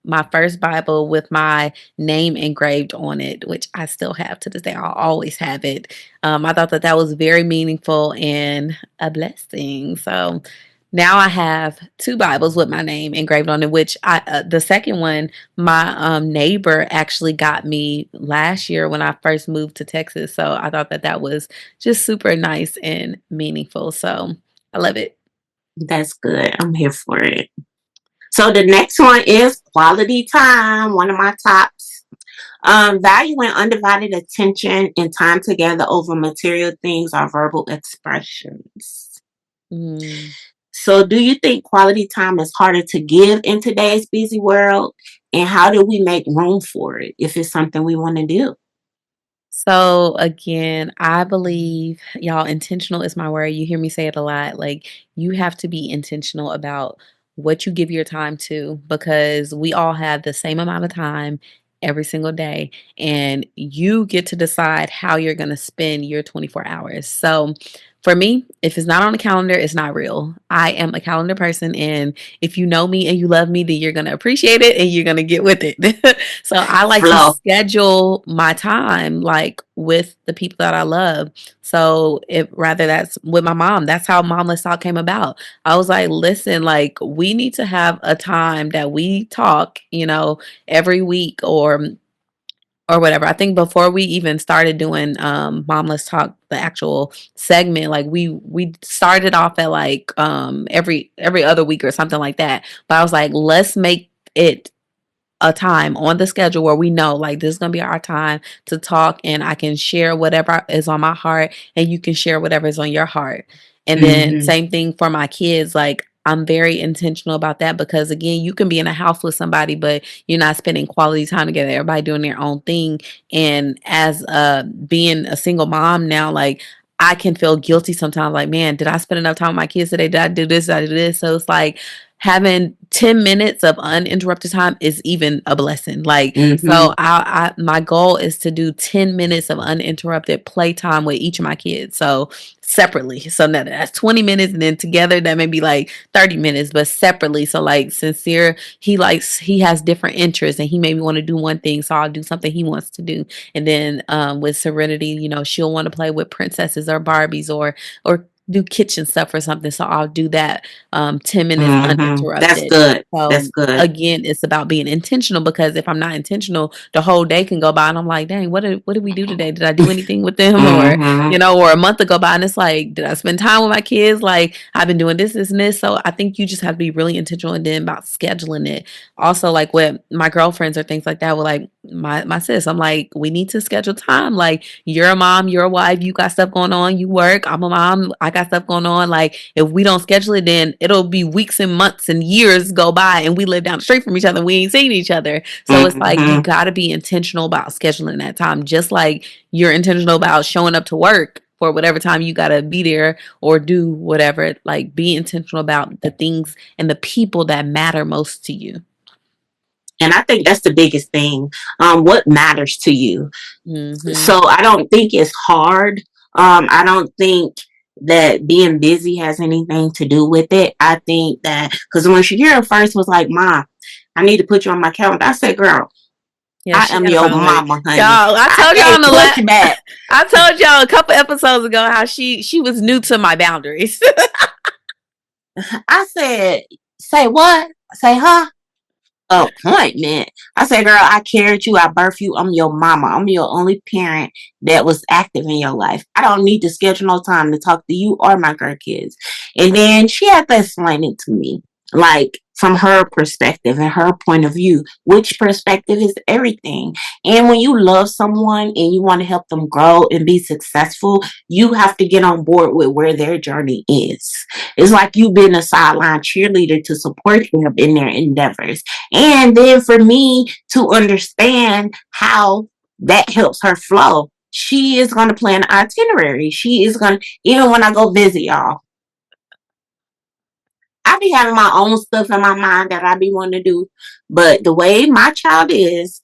My first Bible with my name engraved on it, which I still have to this day. I'll always have it. I thought that that was very meaningful and a blessing. So now I have two Bibles with my name engraved on it, which the second one my neighbor actually got me last year when I first moved to Texas. So I thought that that was just super nice and meaningful. So I love it.
That's good. I'm here for it. So the next one is quality time, one of my tops. Valuing undivided attention and time together over material things or verbal expressions.
Mm.
So, do you think quality time is harder to give in today's busy world? And how do we make room for it if it's something we want to do?
So again, I believe y'all intentional is my word. You hear me say it a lot. Like you have to be intentional about what you give your time to because we all have the same amount of time every single day and you get to decide how you're going to spend your 24 hours. So for me, if it's not on the calendar, it's not real. I am a calendar person and if you know me and you love me, then you're going to appreciate it and you're going to get with it. So I like to
Flow.
schedule my time like with the people that I love. So if rather that's with my mom, that's how Mom Let's Talk came about. I was like, listen, like we need to have a time that we talk, every week or whatever. I think before we even started doing Mom Let's Talk, the actual segment, like we started off at like every other week or something like that. But I was like, let's make it a time on the schedule where we know like this is gonna be our time to talk and I can share whatever is on my heart and you can share whatever is on your heart. And then
Hmm.
same thing for my kids. Like I'm very intentional about that because again, you can be in a house with somebody, but you're not spending quality time together. Everybody doing their own thing. And as being a single mom now, like I can feel guilty sometimes, like, man, did I spend enough time with my kids today? Did I do this? Did I do this? So it's like having 10 minutes of uninterrupted time is even a blessing. Like,
Mm-hmm.
so my goal is to do 10 minutes of uninterrupted playtime with each of my kids. So separately. So now that's 20 minutes and then together that may be like 30 minutes, but separately. So like Sincere, he has different interests and he maybe want to do one thing. So I'll do something he wants to do. And then with Serenity, she'll want to play with princesses or Barbies or do kitchen stuff or something. So I'll do that 10 minutes
Mm-hmm. That's
uninterrupted.
good. That's
So
good.
again, it's about being intentional because if I'm not intentional, the whole day can go by and I'm like, dang, what did we do today? Did I do anything with them? Or,
Mm-hmm.
or a month go by and it's like, did I spend time with my kids? Like I've been doing this and this. So I think you just have to be really intentional and then about scheduling it. Also, like with my girlfriends or things like that, with like my sis, I'm like, we need to schedule time. Like you're a mom, you're a wife, you got stuff going on, you work, I'm a mom, I got stuff going on. Like if we don't schedule it, then it'll be weeks and months and years go by and we live down the street from each other. We ain't seen each other. So it's like you
Mm-hmm.
got to be intentional about scheduling that time, just like you're intentional about showing up to work for whatever time you got to be there or do whatever. Like be intentional about the things and the people that matter most to you.
And I think that's the biggest thing. What matters to you?
Mm-hmm.
So I don't think it's hard. I don't think that being busy has anything to do with it. I think that because when Shakira first was like, "Mom, I need to put you on my calendar," I said, "Girl,
Yeah,
I
she
am
got to
your
find a way.
mama, honey.
Y'all, I
I
told y'all on
can't
the
push back."
I told y'all a couple episodes ago how she was new to my boundaries.
I said, "Say what? Say huh?" Appointment. I said, "Girl, I carried you, I birthed you, I'm your mama. I'm your only parent that was active in your life. I don't need to schedule no time to talk to you or my grandkids." And then she had to explain it to me, like from her perspective and her point of view, which perspective is everything. And when you love someone and you want to help them grow and be successful, you have to get on board with where their journey is. It's like you've been a sideline cheerleader to support them in their endeavors. And then for me to understand how that helps her flow, she is going to plan an itinerary. She is going to, even when I go visit y'all, I be having my own stuff in my mind that I be wanting to do. But the way my child is,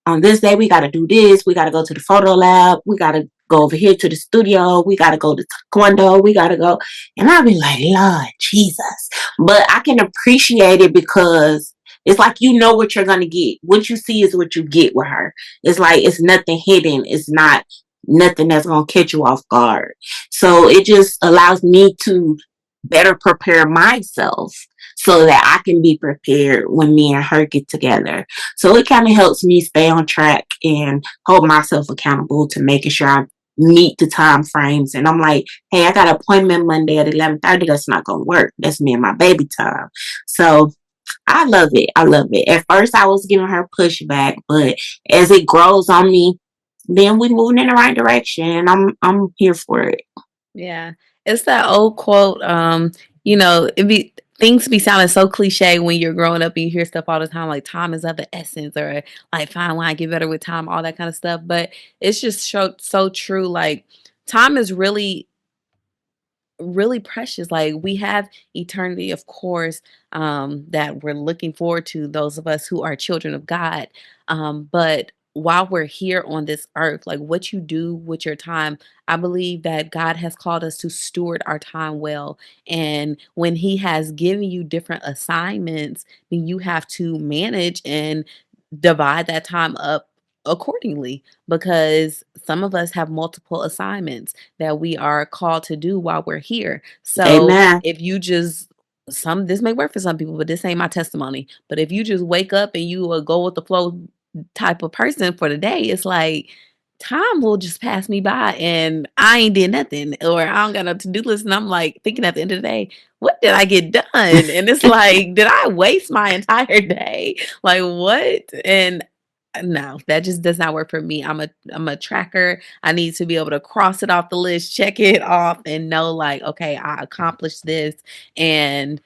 on this day, we got to do this. We got to go to the photo lab. We got to go over here to the studio. We got to go to taekwondo. We got to go. And I'll be like, Lord Jesus. But I can appreciate it because it's like you know what you're going to get. What you see is what you get with her. It's like it's nothing hidden. It's not nothing that's going to catch you off guard. So it just allows me to better prepare myself so that I can be prepared when me and her get together. So it kind of helps me stay on track and hold myself accountable to making sure I meet the time frames. And I'm like, hey, I got an appointment Monday at 11:30. That's not gonna work. That's me and my baby time. So I love it. I love it. At first I was giving her pushback, but as it grows on me, then we're moving in the right direction. I'm here for it.
Yeah. It's that old quote, it be things be sounding so cliche when you're growing up and you hear stuff all the time like time is of the essence or like fine wine get better with time, all that kind of stuff. But it's just so true. Like time is really precious. Like we have eternity, of course, that we're looking forward to, those of us who are children of God. But while we're here on this earth, like what you do with your time, I believe that God has called us to steward our time well. And when He has given you different assignments, then you have to manage and divide that time up accordingly because some of us have multiple assignments that we are called to do while we're here. So
Amen.
if you just this may work for some people, but this ain't my testimony. But if you just wake up and you a go with the flow type of person for the day, it's like time will just pass me by and I ain't did nothing or I don't got no to-do list. And I'm like thinking at the end of the day, what did I get done? And it's like, did I waste my entire day? Like what? And no, that just does not work for me. I'm a tracker. I need to be able to cross it off the list, check it off, and know like, okay, I accomplished this. And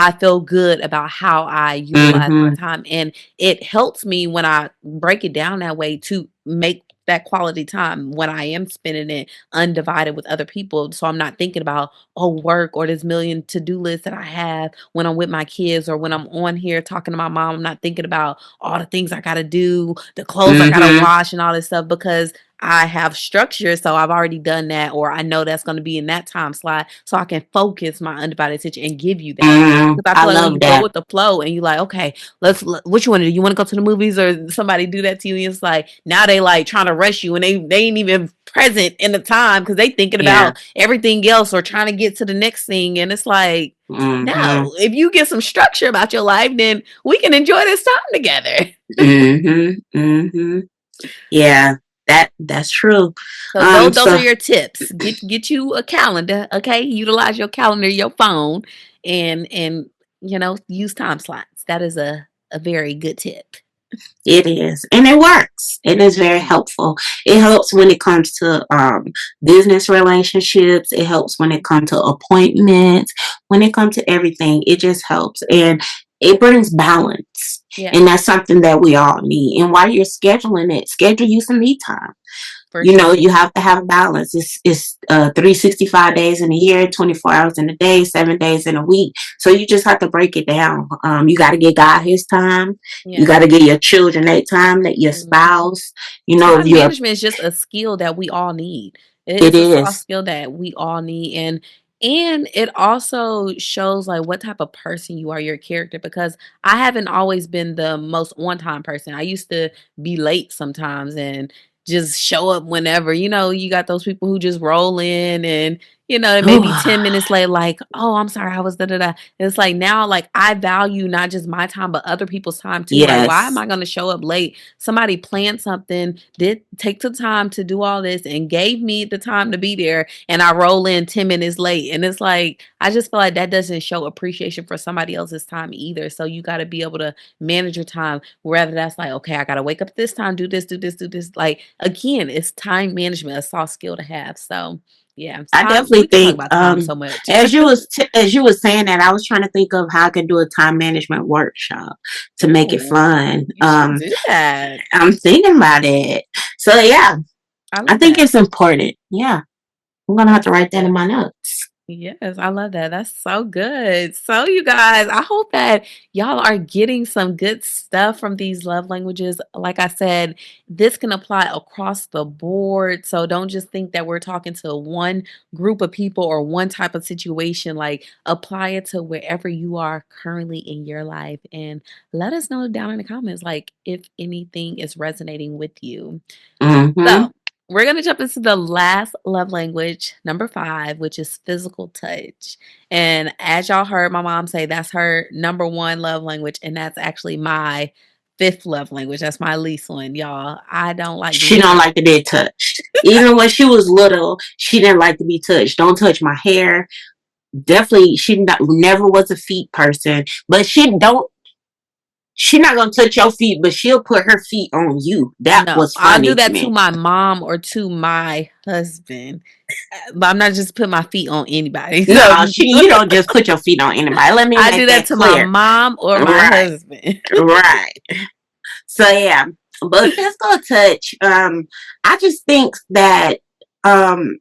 I feel good about how I utilize my
Mm-hmm.
time. And it helps me when I break it down that way to make that quality time when I am spending it undivided with other people. So I'm not thinking about, oh, work or this million to-do list that I have when I'm with my kids or when I'm on here talking to my mom. I'm not thinking about all the things I got to do, the clothes I got to
Mm-hmm.
wash and all this stuff because I have structure. So I've already done that, or I know that's going to be in that time slot. So I can focus my undivided attention and give you that.
Mm-hmm.
Because I
I
feel like when you
love
go
that.
with the flow and you like, okay, what you want to do? You want to go to the movies or somebody do that to you? And it's like, now they like trying to rush you and they ain't even present in the time because they thinking
Yeah.
about everything else or trying to get to the next thing. And it's like,
Mm-hmm.
no, if you get some structure about your life, then we can enjoy this time together.
Mm-hmm. Mm-hmm. Yeah, that's true.
So those are
So
your tips. Get you a calendar, okay? Utilize your calendar, your phone, and use time slots. That is a very good tip.
it is, and it works. It is very helpful. It helps when it comes to business relationships. It helps when it comes to appointments. When it comes to everything, it just helps, and it brings balance.
Yeah,
And that's something that we all need. And while you're scheduling it, schedule you some me time.
for
You know,
sure.
you have to have a balance. It's 365 days in a year, 24 hours in a day, 7 days in a week. So you just have to break it down. You got to get God his time. You
Yeah.
got to get your children that time, that your
Mhm.
spouse. You know, if
Time
you're,
management is just a skill that we all need.
it
It's a soft
is.
skill that we all need, and it also shows like what type of person you are, your character. Because I haven't always been the most on time person. I used to be late sometimes and just show up whenever. You got those people who just roll in and it may be 10 minutes late, like, oh, I'm sorry, I was da da da. It's like now, like I value not just my time, but other people's time too. Like, why am
Yes.
I gonna show up late? Somebody planned something, did take the time to do all this and gave me the time to be there, and I roll in 10 minutes late. And it's like, I just feel like that doesn't show appreciation for somebody else's time either. So you got to be able to manage your time, whether that's like, okay, I got to wake up at this time, do this, do this, do this. Like, again, it's time management, a soft skill to have. So, yeah,
I
time.
definitely
We can talk
think,
about time so much.
as you was saying that, I was trying to think of how I could do a time management workshop to make it
Ooh,
fun.
you should do that.
I'm thinking about it. So yeah,
I
I
love
think
that.
it's important. Yeah, I'm gonna have
That's
to
so
write that in
good.
my notes.
Yes, I love that. That's so good. So, you guys, I hope that y'all are getting some good stuff from these love languages. Like I said, this can apply across the board. So, don't just think that we're talking to one group of people or one type of situation. Like, apply it to wherever you are currently in your life. And let us know down in the comments, like, if anything is resonating with you.
Mm-hmm.
So, we're going to jump into the last love language, number 5, which is physical touch. And as y'all heard my mom say, that's her number 1 love language. And that's actually my 5th love language. That's my least one, y'all. I don't like
She
being
don't
touched.
like to be touched. Even when she was little, she didn't like to be touched. Don't touch my hair. Definitely, never was a feet person. But she not gonna touch your feet, but she'll put her feet on you. That
No,
was
I'll do
funny to
that to
me.
my mom or to my husband. But I'm not just putting my feet on anybody. So,
No, you don't just put your feet on anybody. Let me
I do
make
that
that
to my
clear.
mom or my
Right,
husband.
right. So yeah, but physical touch. I just think that um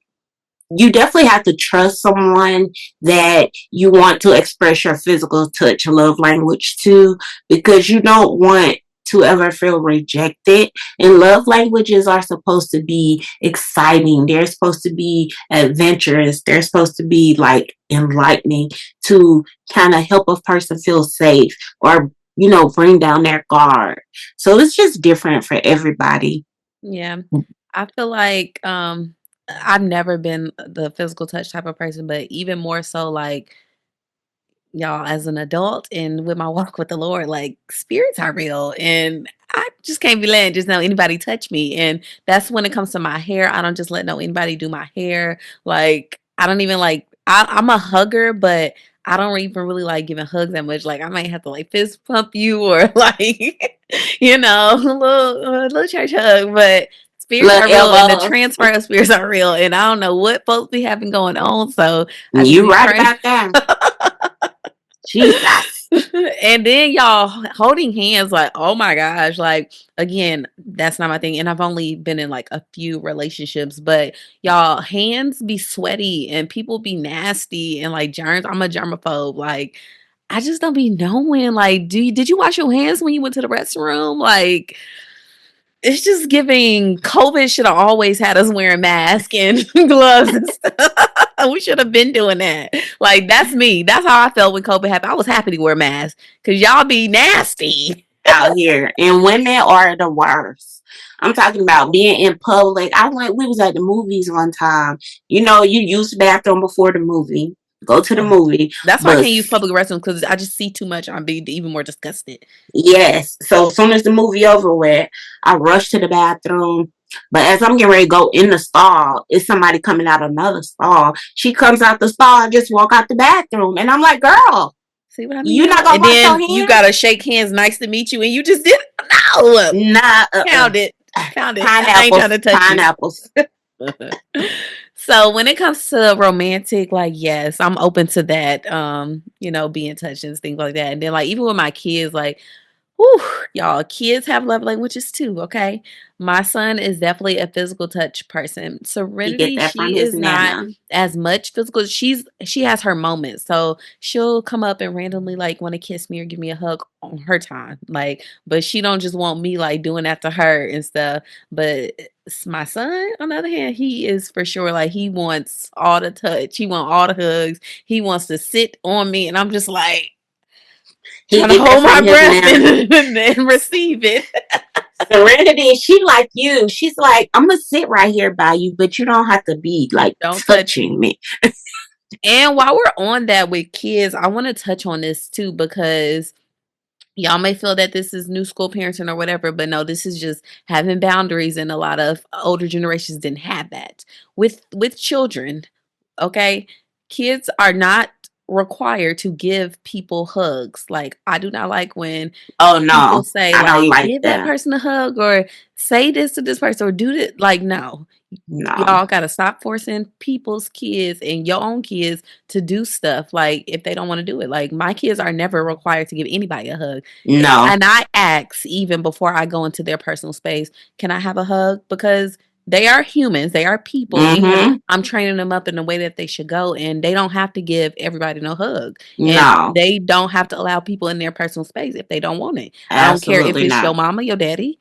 you definitely have to trust someone that you want to express your physical touch love language to, because you don't want to ever feel rejected. And love languages are supposed to be exciting. They're supposed to be adventurous. They're supposed to be like enlightening, to kind of help a person feel safe, or bring down their guard. So it's just different for everybody.
Yeah. I feel like I've never been the physical touch type of person, but even more so like y'all as an adult and with my walk with the Lord, like spirits are real and I just can't be letting just know anybody touch me. And that's when it comes to my hair. I don't just let no anybody do my hair. Like I don't even like I'm a hugger, but I don't even really like giving hugs that much. Like I might have to like fist pump you or like a little church hug, but spirits
Little
are real and the
elbows.
transfer of spirits are real. And I don't know what folks be having going on. So I just
You
be
right
praying.
about that. Jesus.
And then y'all holding hands, like, oh my gosh, like, again, that's not my thing. And I've only been in like a few relationships, but y'all hands be sweaty and people be nasty and like germs. I'm a germaphobe. Like, I just don't be knowing. Like, did you wash your hands when you went to the restroom? Like, it's just giving. COVID should have always had us wearing masks and gloves and stuff. We should have been doing that. Like, that's me. That's how I felt when COVID happened. I was happy to wear masks because y'all be nasty.
Out here, and women are the worst. I'm talking about being in public. We was at the movies one time. You know, you use the bathroom before the movie. Go to the
Oh,
movie,
that's why I
but
can't use public restrooms because I just see too much. I'm be even more disgusted.
yes. So as soon as the movie over with, I rush to the bathroom. But as I'm getting ready to go in the stall, it's somebody coming out another stall. She comes out the stall, I just walk out the bathroom. And I'm like, girl,
See what I mean,
you not
y'all?
gonna
And
wash your
then you
hands?
gotta shake hands. Nice to meet you, and you just did. No,
Nah,
pound it, pound it. I ain't trying
pineapples,
to touch you.
pineapples.
So when it comes to romantic, like, yes, I'm open to that. Being touched and things like that. And then like even with my kids, like, whew, y'all, kids have love languages too, okay? My son is definitely a physical touch person.
He get
Serenity,
that from
she
his
is not
nana.
as much physical. She has her moments. So she'll come up and randomly like want to kiss me or give me a hug on her time. Like, but she don't just want me like doing that to her and stuff. But my son, on the other hand, he is for sure like he wants all the touch. He wants all the hugs. He wants to sit on me. And I'm just like,
He
trying to
get that
hold my
from his
breath
nana.
and receive it.
Serenity, she like you. She's like, I'm gonna sit right here by you, but you don't have to be like
Don't touch me.
touching me.
And while we're on that with kids, I want to touch on this too because y'all may feel that this is new school parenting or whatever, but no, this is just having boundaries, and a lot of older generations didn't have that with children. Okay, kids are not required to give people hugs. Like, I do not like when
Oh
people
no,
say
I don't
like
like
give that
that.
person a hug or say this to this person or do that. Like, no,
No,
y'all gotta stop forcing people's kids and your own kids to do stuff like if they don't want to do it. Like, my kids are never required to give anybody a hug.
no.
And I ask even before I go into their personal space, can I have a hug? Because they are humans, they are people, and
Mm-hmm.
I'm training them up in the way that they should go, and they don't have to give everybody no hug. And
No,
they don't have to allow people in their personal space if they don't want it. I don't care if
absolutely
it's
not.
your mama, your daddy,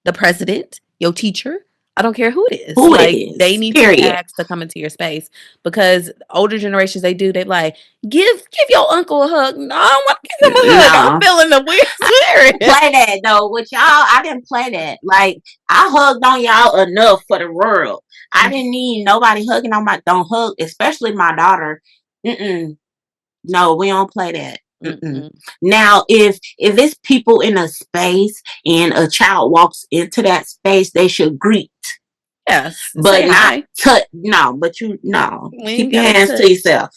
the president, your teacher. I don't care who it is.
Who it
Like, they
is?
need to
Period.
ask to come into your space because older generations they like give your uncle a hug. No, I don't want to give him a hug. I'm
No.
feeling the weird spirit.
Play that though with y'all. I didn't play that. Like I hugged on y'all enough for the world. I didn't need nobody hugging on my. Don't hug, especially my daughter. Mm-mm. No, we don't play that. Mm-mm.
Mm-mm.
Now, if it's people in a space and a child walks into that space, they should greet,
Yes,
but
say
not
hi.
touch. No, but you no.
We
Keep
ain't
your
gotta
hands to
touch.
yourself.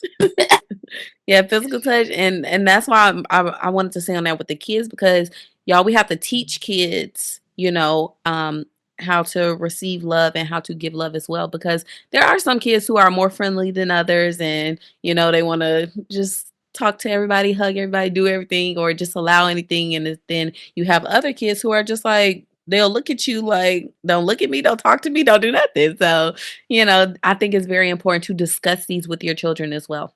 Yeah, physical touch, and that's why I wanted to say on that with the kids because y'all we have to teach kids, how to receive love and how to give love as well because there are some kids who are more friendly than others, and they want to just talk to everybody, hug everybody, do everything, or just allow anything, and then you have other kids who are just like they'll look at you like don't look at me, don't talk to me, don't do nothing. So I think it's very important to discuss these with your children as well.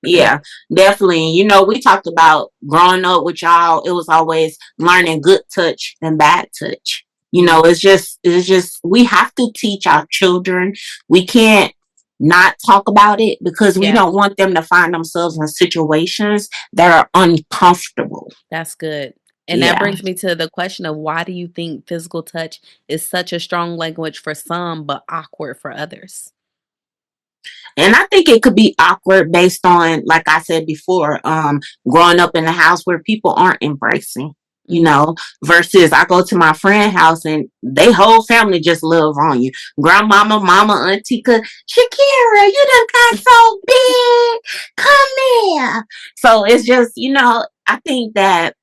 Yeah, definitely. You know, we talked about growing up with y'all. It was always learning good touch and bad touch. You know,
Mm,
it's just we have to teach our children. We can't not talk about it because we
yeah.
don't want them to find themselves in situations that are uncomfortable.
That's good. And that
Yeah.
brings me to the question of why do you think physical touch is such a strong language for some, but awkward for others?
And I think it could be awkward based on, like I said before, growing up in a house where people aren't embracing, you
Mm,
know, versus I go to my friend house and they whole family just love on you. Grandmama, mama, auntie, Shakira, you done got so big. Come here. So it's just, I think that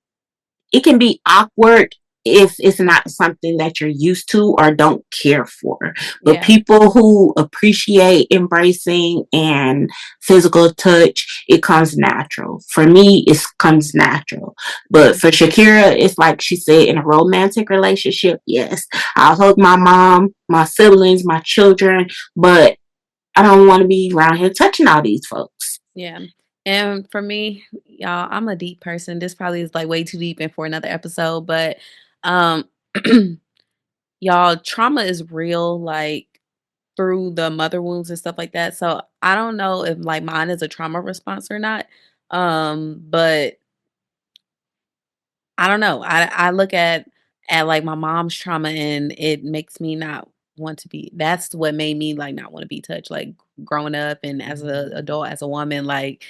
it can be awkward if it's not something that you're used to or don't care for. But
Yeah.
people who appreciate embracing and physical touch, it comes natural. For me, it comes natural. But
Yeah.
for Shakira, it's like she said, in a romantic relationship, yes, I'll hug my mom, my siblings, my children, but I don't want to be around here touching all these folks.
Yeah. And for me, y'all, I'm a deep person. This probably is like way too deep and for another episode, but um y'all, trauma is real, like through the mother wounds and stuff like that. So I don't know if like mine is a trauma response or not. But I don't know. I look at like my mom's trauma and it makes me not want to be that's what made me like not want to be touched like growing up and as a adult as a woman like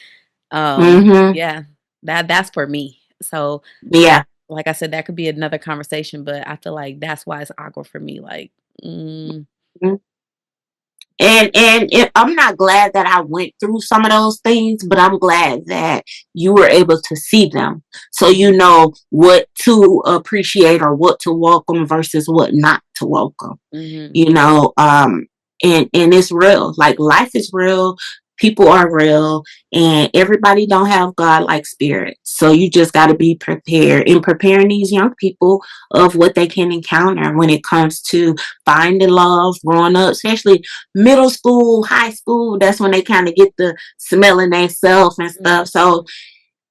Mm-hmm.
yeah, that's for me. So
Yeah.
like I said, that could be another conversation, but I feel like that's why it's awkward for me. Like,
And I'm not glad that I went through some of those things, but I'm glad that you were able to see them, so you
mhm,
know what to appreciate or what to welcome versus what not to welcome.
mhm,
You know, and it's real. Like life is real. People are real, and everybody don't have God like spirit. So you just got to be prepared in preparing these young people of what they can encounter when it comes to finding love, growing up, especially middle school, high school. That's when they kind of get the smelling themselves and stuff.
mhm.
So,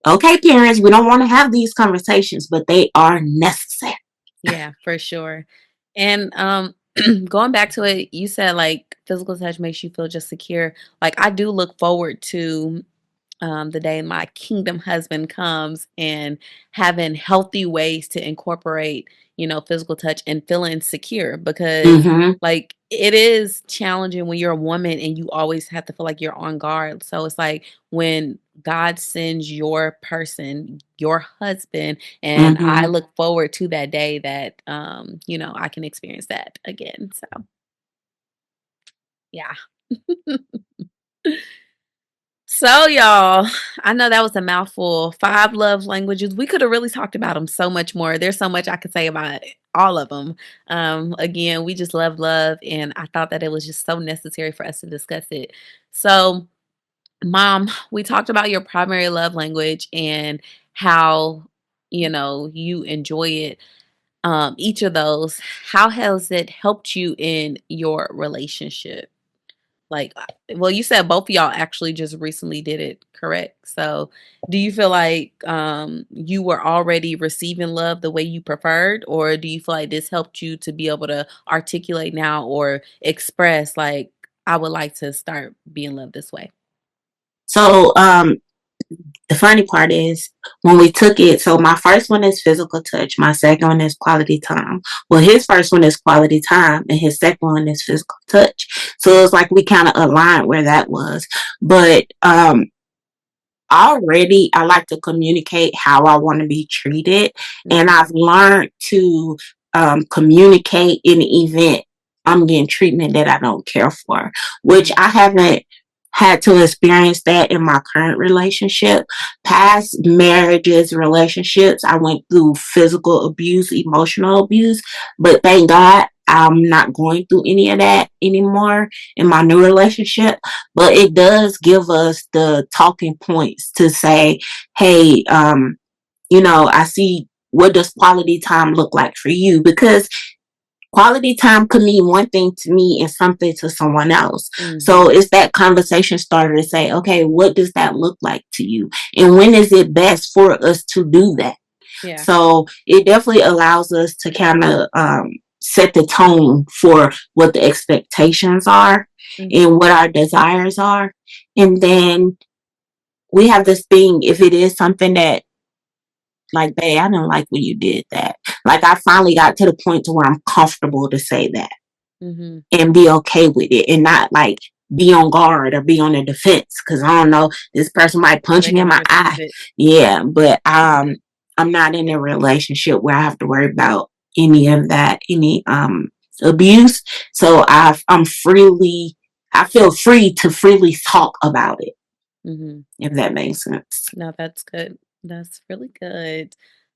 okay, parents, we don't want to have these conversations, but they are necessary.
Yeah, for sure. And going back to it, you said like physical touch makes you feel just secure. Like I do look forward to the day my kingdom husband comes and having healthy ways to incorporate, physical touch and feeling secure because
Mm-hmm.
like it is challenging when you're a woman and you always have to feel like you're on guard. So it's like when God sends your person, your husband, and I
Mm-hmm.
look forward to that day that I can experience that again. So yeah. So, y'all, I know that was a mouthful. 5 love languages. We could have really talked about them so much more. There's so much I could say about all of them. Again, we just love love, and I thought that it was just so necessary for us to discuss it. So, Mom, we talked about your primary love language and how you enjoy it. Each of those. How has it helped you in your relationship? Like, well, you said both of y'all actually just recently did it, correct? So, do you feel like you were already receiving love the way you preferred, or do you feel like this helped you to be able to articulate now or express like I would like to start being loved this way?
So, the funny part is when we took it, so my first one is physical touch, my second one is quality time. Well, his first one is quality time, and his second one is physical touch. So it's like we kind of aligned where that was. But already I like to communicate how I want to be treated, and
Mhm,
I've learned to communicate in the event I'm getting treatment that I don't care for, which
mhm,
I haven't had to experience that in my current relationship. Past marriages, relationships, I went through physical abuse, emotional abuse, but thank God I'm not going through any of that anymore in my new relationship. But it does give us the talking points to say, hey, I see, what does quality time look like for you? Because quality time could mean one thing to me and something to someone else. So
mhm.
it's that conversation starter to say, okay, what does that look like to you? And when is it best for us to do that?
Yeah.
So it definitely allows us to kind of set the tone for what the expectations are
Mhm,
and what our desires are. And then we have this thing, if it is something that, like, babe, I didn't like when you did that. Like, I finally got to the point to where I'm comfortable to say that
mhm.
and be okay with it and not like be on guard or be on the defense because I don't know, this person might
How
punch
they
me in
gonna
my
receive
eye.
it?
Yeah, but I'm not in a relationship where I have to worry about any of that, any abuse. So I feel free to freely talk about it,
Mhm.
if that makes sense.
No, that's good. That's really good.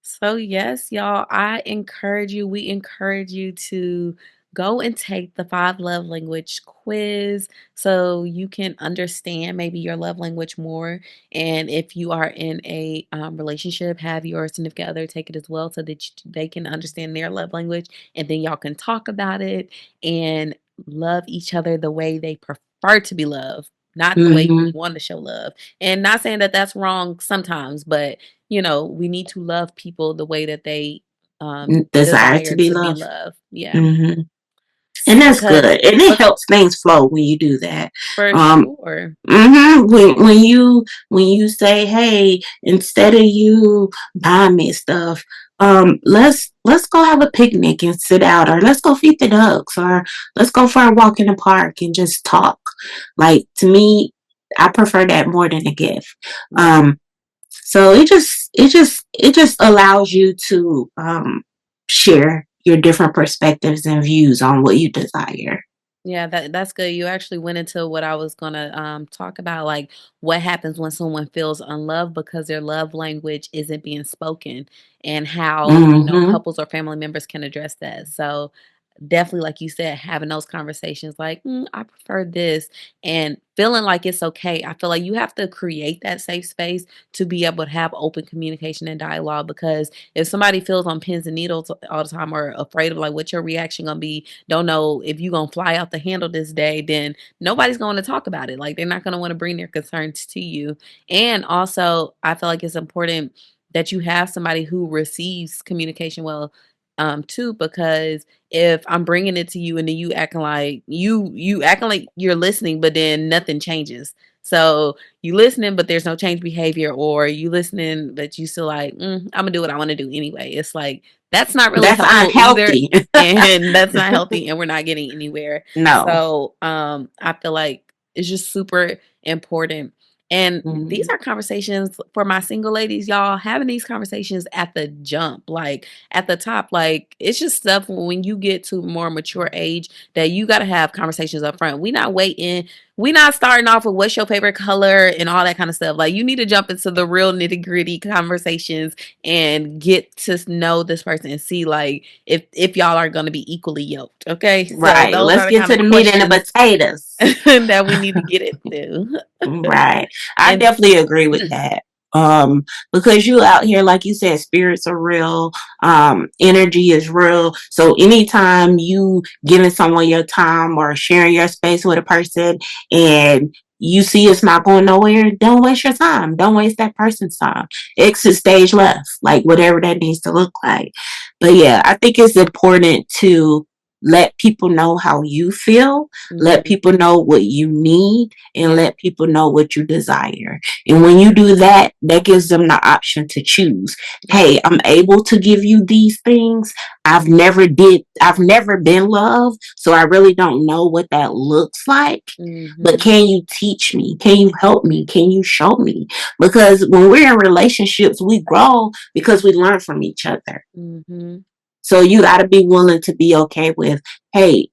So, yes, y'all, we encourage you to go and take the five love language quiz so you can understand maybe your love language more. And if you are in a relationship, have your significant other take it as well so that they can understand their love language. And then y'all can talk about it and love each other the way they prefer to be loved, not the way you
Hmm.
want to show love. And not saying that that's wrong sometimes, but we need to love people the way that they
Desire to
desire
be
to be
loved.
loved. Yeah.
Hmm. And that's good.
Because
And it
but
helps things flow when you do that.
for
Um,
sure.
when you say, hey, instead of you buying me stuff, let's go have a picnic and sit out, or let's go feed the ducks, or let's go for a walk in the park and just talk. Like, to me, I prefer that more than a gift.
Yeah.
Um, so it just allows you to share your different perspectives and views on what you desire.
Yeah, that's good. You actually went into what I was gonna talk about, like what happens when someone feels unloved because their love language isn't being spoken, and how
Hmm.
couples or family members can address that. So definitely, like you said, having those conversations, like I prefer this, and feeling like it's okay. I feel like you have to create that safe space to be able to have open communication and dialogue. Because if somebody feels on pins and needles all the time, or afraid of like what your reaction gonna be, don't know if you're gonna fly out the handle this day, then nobody's going to talk about it. Like they're not going to want to bring their concerns to you. And also, I feel like it's important that you have somebody who receives communication well, too, because if I'm bringing it to you and then you acting like you're listening, but then nothing changes. So you listening, but there's no change behavior, or you listening, but you still like, I'm gonna do what I want to do anyway. It's like that's not really
That's
helpful either,
unhealthy.
and that's not healthy, and we're not getting anywhere.
No.
So I feel like it's just super important. And these
Hmm.
are conversations for my single ladies, y'all, having these conversations at the jump, like at the top. Like it's just stuff when you get to more mature age that you got to have conversations up front. We not waiting, we not starting off with what's your favorite color and all that kind of stuff. Like you need to jump into the real nitty-gritty conversations and get to know this person and see like if y'all are going to be equally yoked. Okay, so
Right.
those
Let's
are the
get
kind
to
of
the meat and the
questions
potatoes.
that we need to get into.
Right. I
And
definitely agree with that. Because you out here, like you said, spirits are real, energy is real. So anytime you giving someone your time or sharing your space with a person and you see it's not going nowhere, don't waste your time. Don't waste that person's time. Exit stage left, like whatever that needs to look like. But yeah, I think it's important to let people know how you feel, let
mhm,
people know what you need, and
yeah,
let people know what you desire. And when you do that, that gives them the option to choose.
yeah,
Hey, I'm able to give you these things. I've never been loved, so I really don't know what that looks like. But
mhm,
can you teach me? Can you help me? Can you show me? Because when we're in relationships, we grow because we learn from each other.
mhm,
So you got to be willing to be okay with, hey,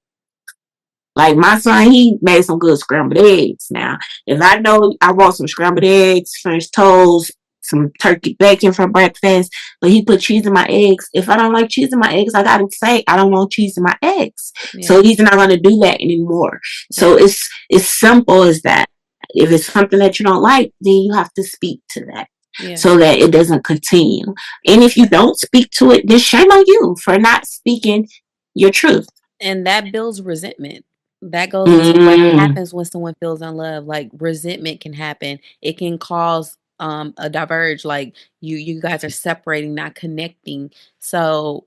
like my son, he made some good scrambled eggs. Now, if I know I want some scrambled eggs, French toast, some turkey bacon for breakfast, but he put cheese in my eggs. If I don't like cheese in my eggs, I gotta say I don't want cheese in my eggs. So
yeah,
he's not gonna do that anymore. So
yeah,
it's simple as that. If it's something that you don't like, then you have to speak to that
yeah.
so that it doesn't continue. And if you don't speak to it, then shame on you for not speaking your truth.
And that builds resentment. That goes into what
Mm.
happens when someone feels unloved. Like resentment can happen. It can cause a diverge, like you guys are separating, not connecting. So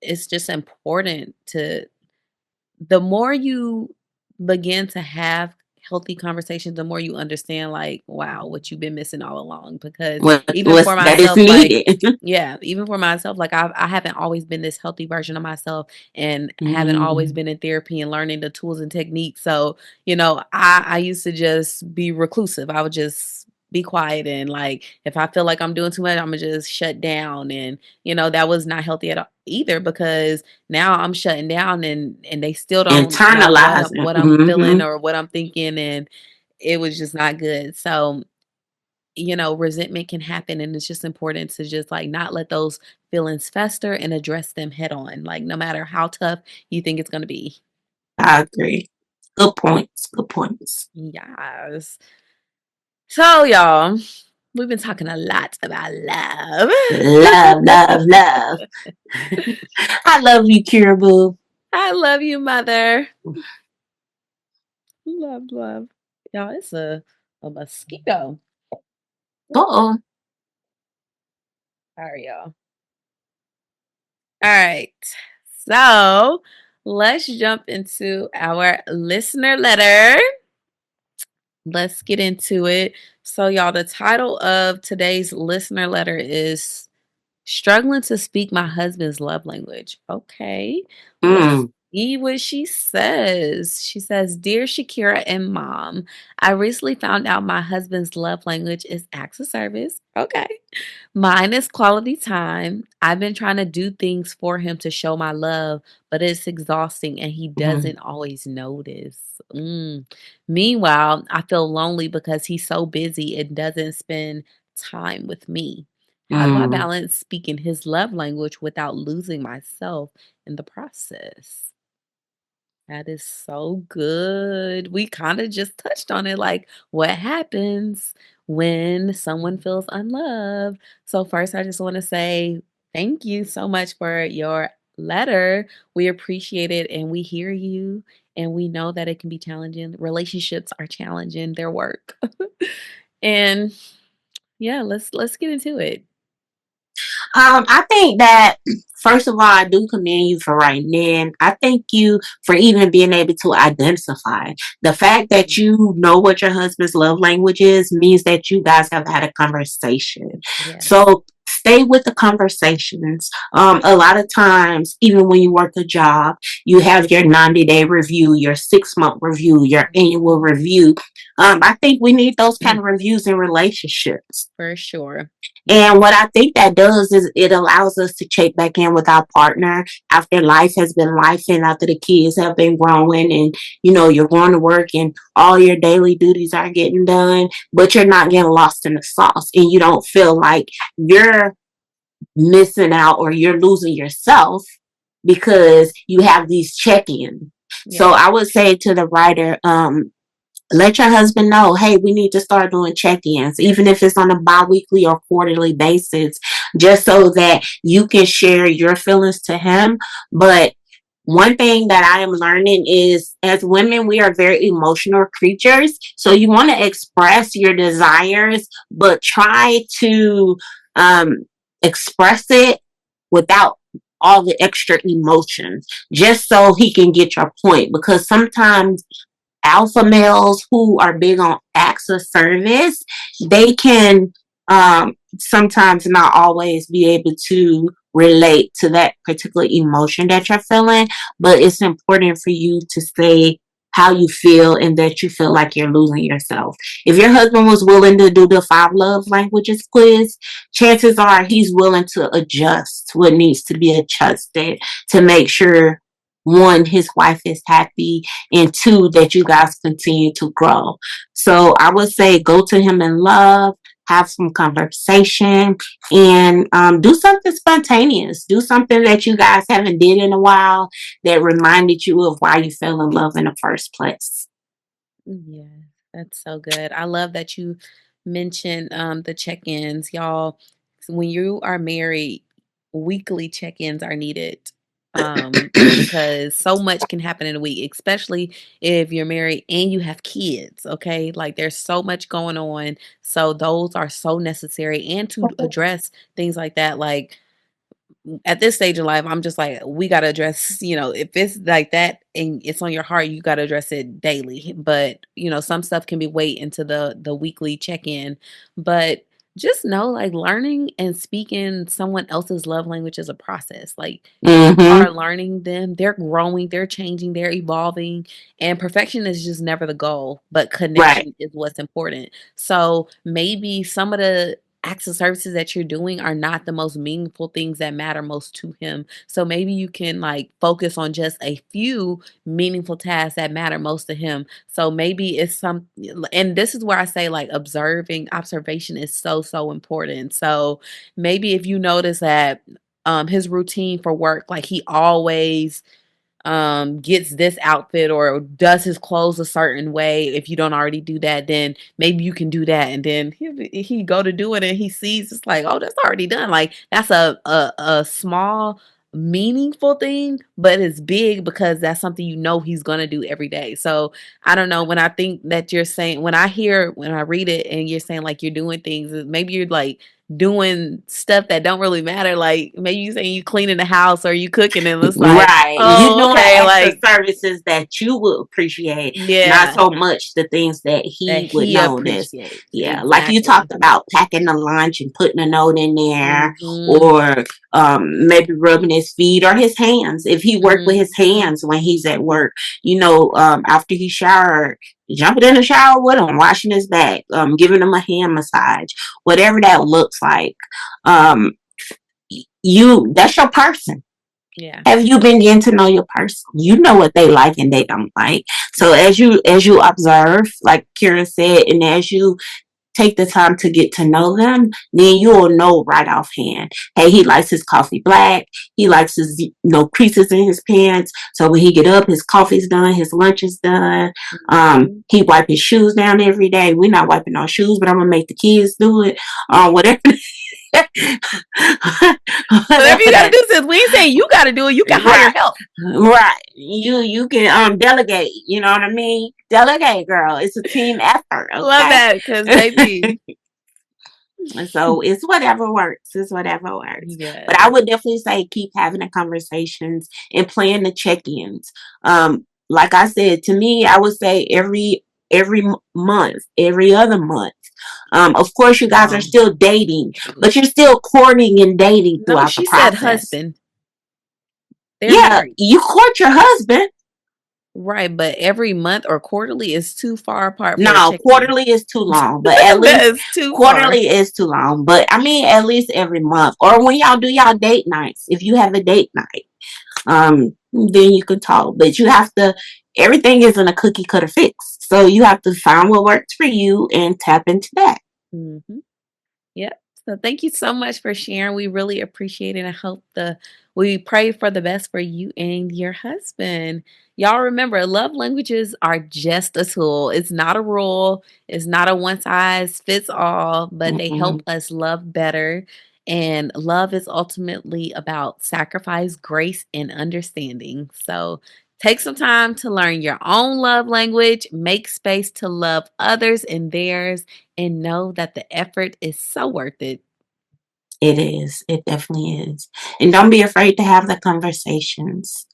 it's just important to, the more you begin to have healthy conversations, the more you understand, like, wow, what you've been missing all along. Because
what
even
was
for
that is
myself, like,
needed.
yeah, even for myself, like I haven't always been this healthy version of myself, and haven't always
Mm.
been in therapy and learning the tools and techniques. So, I used to just be reclusive. I would just be quiet, and like if I feel like I'm doing too much, I'm gonna just shut down. And that was not healthy at all either, because now I'm shutting down, and they still don't know what
Internalizing.
I'm feeling
Hmm.
or what I'm thinking, and it was just not good. So resentment can happen, and it's just important to just like not let those feelings fester and address them head on, like no matter how tough you think it's going to be.
I agree. Good points. Good points.
Yes. So, y'all, we've been talking a lot about love.
Love, love, love. I love you, Kiraboo.
I love you, mother. Love, love. Y'all, it's a mosquito.
Uh-oh.
All right, y'all. All right. So let's jump into our listener letter. Let's get into it. So, y'all, the title of today's listener letter is Struggling to Speak My Husband's Love Language. Okay. Let's
Mm,
see what she says. She says, Dear Shakira and Mom, I recently found out my husband's love language is acts of service. Okay. Mine is quality time. I've been trying to do things for him to show my love, but it's exhausting and he
mm,
doesn't always notice. Meanwhile, I feel lonely because he's so busy and doesn't spend time with me. How do I
mm.
balance speaking his love language without losing myself in the process? That is so good. We kind of just touched on it, like what happens when someone feels unloved. So, first, I just want to say thank you so much for your letter. We appreciate it and we hear you, and we know that it can be challenging. Relationships are challenging, their work. And yeah, let's get into it.
I think that first of all, I do commend you for writing in. I thank you for even being able to identify the fact that you know what your husband's love language is means that you guys have had a conversation.
Yes.
So stay with the conversations. A lot of times, even when you work a job, you have your 90-day review, your 6 month review, your annual
Mhm.
review. I think we need those kind of reviews in relationships.
For sure.
And what I think that does is it allows us to check back in with our partner after life has been life and after the kids have been growing and you're going to work and all your daily duties are getting done, but you're not getting lost in the sauce and you don't feel like you're missing out or you're losing yourself because you have these check-ins. So
Yeah.
I would say to the writer, let your husband know, hey, we need to start doing check-ins, even if it's on a bi-weekly or quarterly basis, just so that you can share your feelings to him. But one thing that I am learning is as women, we are very emotional creatures. So you want to express your desires, but try to um, express it without all the extra emotions, just so he can get your point. Because sometimes alpha males who are big on acts of service, they can sometimes not always be able to relate to that particular emotion that you're feeling. But it's important for you to say how you feel and that you feel like you're losing yourself. If your husband was willing to do the 5 love languages quiz, chances are he's willing to adjust what needs to be adjusted to make sure one, his wife is happy, and two, that you guys continue to grow. So I would say go to him in love, have some conversation, and do something spontaneous. Do something that you guys haven't did in a while that reminded you of why you fell in love in the first place.
Yeah, that's so good. I love that you mentioned the check-ins, y'all. When you are married, weekly check-ins are needed. Because so much can happen in a week, especially if you're married and you have kids, okay? Like there's so much going on. So those are so necessary and to address things like that, like at this stage in life, I'm just like, we got to address, if it's like that and it's on your heart, you got to address it daily. But, some stuff can be wait into the weekly check in. But just know, like, learning and speaking someone else's love language is a process. Like, you
Mm-hmm.
are learning them, they're growing, they're changing, they're evolving. And perfection is just never the goal, but
Right.
connection is what's important. So maybe some of the acts of services that you're doing are not the most meaningful things that matter most to him. So maybe you can like focus on just a few meaningful tasks that matter most to him. So maybe it's some, and this is where I say like observation is so important. So maybe if you notice that his routine for work, like he always gets this outfit or does his clothes a certain way. If you don't already do that, then maybe you can do that, and then he go to do it and he sees it's like, oh, that's already done. Like that's a small meaningful thing, but it's big because that's something you know he's gonna do every day. So I don't know, when I think that you're saying, when I read it and you're saying like you're doing things, maybe you're like doing stuff that don't really matter. Like maybe you saying you cleaning the house or you cooking, and it's like,
Right. You
oh,
doing
okay,
extra
like
services that you would appreciate, not
yeah,
so much the things that
that
he would
he
notice.
appreciates.
Yeah. Like you
Exactly.
talked about packing the lunch and putting a note in there,
Mhm.
or maybe rubbing his feet or his hands. If he worked with his
Mhm.
hands when he's at work, after he showered, jumping in the shower with him, washing his back, giving him a hand massage, whatever that looks like. Um, that's your person.
Yeah.
Have you been getting to know your person? You know what they like and they don't like. So
Yeah.
as you observe, like Kira said, and as you take the time to get to know them, then you'll know right offhand. Hey, he likes his coffee black. He likes his creases in his pants. So when he get up, his coffee's done, his lunch is done.
Mhm.
He wipe his shoes down every day. We're not wiping our shoes, but I'm gonna make the kids do it. Whatever.
Whatever
Whatever
you gotta
that.
do, sis. We ain't saying you gotta do it. You can hire
Right.
help.
Right. You can delegate, you know what I mean? Delegate, girl. It's a team effort,
Love
okay?
that, cause baby.
So it's whatever works. It's whatever works. But I
Yes.
would definitely say keep having the conversations and playing the check-ins. Like I said, to me, I would say every month, every other month. Of course, you guys are
No.
still dating,
Every
but you're still courting and dating
No,
throughout the
she said
process.
husband. They're
Yeah,
married.
you court your husband.
Right, but every month or quarterly is too far apart for a
No,
check-in.
quarterly is too long, but at
That
least
is too far.
quarterly is too long. But I mean, at least every month, or when y'all do y'all date nights, if you have a date night, then you can talk. But you have to. Everything isn't a cookie cutter fix, so you have to find what works for you and tap into that.
Mhm. Yep. So thank you so much for sharing. We really appreciate it. I hope we pray for the best for you and your husband. Y'all remember, love languages are just a tool. It's not a rule. It's not a one size fits all, but they help
Mm-mm.
us love better. And love is ultimately about sacrifice, grace, and understanding. So take some time to learn your own love language, make space to love others and theirs, and know that the effort is so worth it.
It is. It definitely is. And don't be afraid to have the conversations.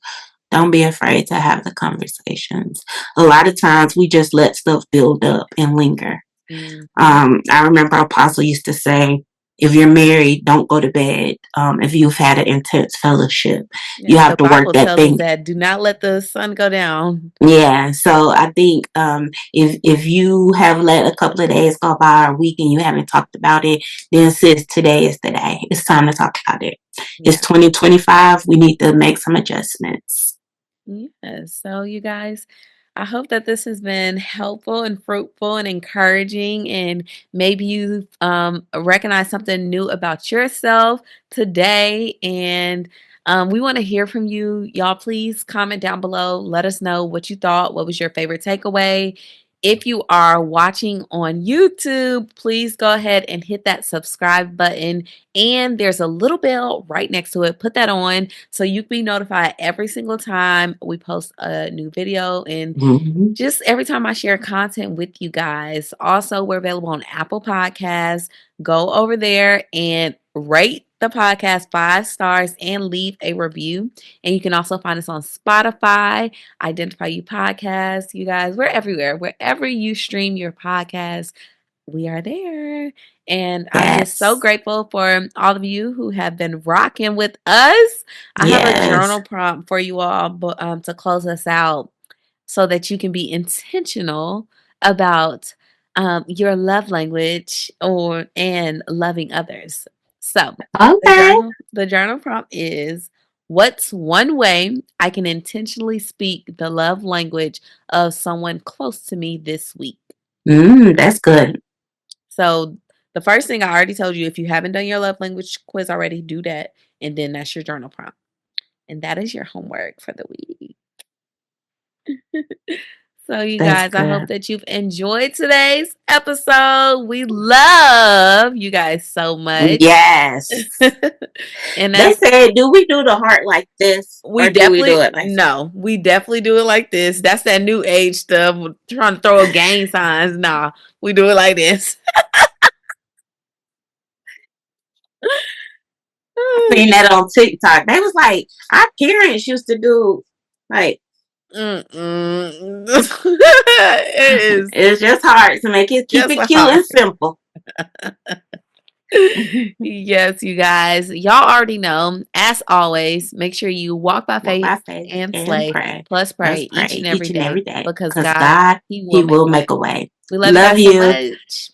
Don't be afraid to have the conversations. A lot of times we just let stuff build up and linger.
Mhm.
I remember Apostle used to say, if you're married, don't go to bed. If you've had an intense fellowship, you
Yeah,
have
the
to work
Bible
that
tells us
thing.
that do not let the sun go down.
Yeah, so I think if you have let a couple of days go by or a week and you haven't talked about it, then sis, today is the day. It's time to talk about it. It's
Yeah.
2025. We need to make some adjustments.
Yes. So, you guys, I hope that this has been helpful and fruitful and encouraging, and maybe you recognize something new about yourself today. And we want to hear from you, y'all. Please comment down below. Let us know what you thought. What was your favorite takeaway? If you are watching on YouTube, please go ahead and hit that subscribe button. And there's a little bell right next to it. Put that on so you can be notified every single time we post a new video, and
Hmm.
just every time I share content with you guys. Also, we're available on Apple Podcasts. Go over there and rate the podcast 5 stars and leave a review. And you can also find us on Spotify, Identify You Podcast. You guys, we're everywhere. Wherever you stream your podcast, we are there. And I'm just so
Yes.
grateful for all of you who have been rocking with us. I have a
Yes.
journal prompt for you all to close us out so that you can be intentional about your love language or and loving others. So
Okay.
the journal prompt is, what's one way I can intentionally speak the love language of someone close to me this week?
That's good.
So the first thing I already told you, if you haven't done your love language quiz already, do that. And then that's your journal prompt. And that is your homework for the week. So, you
That's
guys, I hope
good.
that you've enjoyed today's episode. We love you guys so much.
Yes.
And
They
as
said, do we do the heart like this
we
or do we do
definitely
it like
no, we definitely do it like this. That's that new age stuff, trying to throw a gang signs. Nah, we do it like this.
I seen that on TikTok? They was like, our parents used to do like
Mm-mm. It is
it's just hard to make it keep
just
it
a
cute
hard.
and simple.
Yes, you guys. Y'all already know. As always, make sure you walk by
Walk
faith
by faith
and
and
slay,
pray.
plus
Let's
pray each
pray
and every
each and
day
every day.
because
Because
God,
God,
He will
He
make
will
a way.
make a way.
We love you
Love
guys so
you.
much.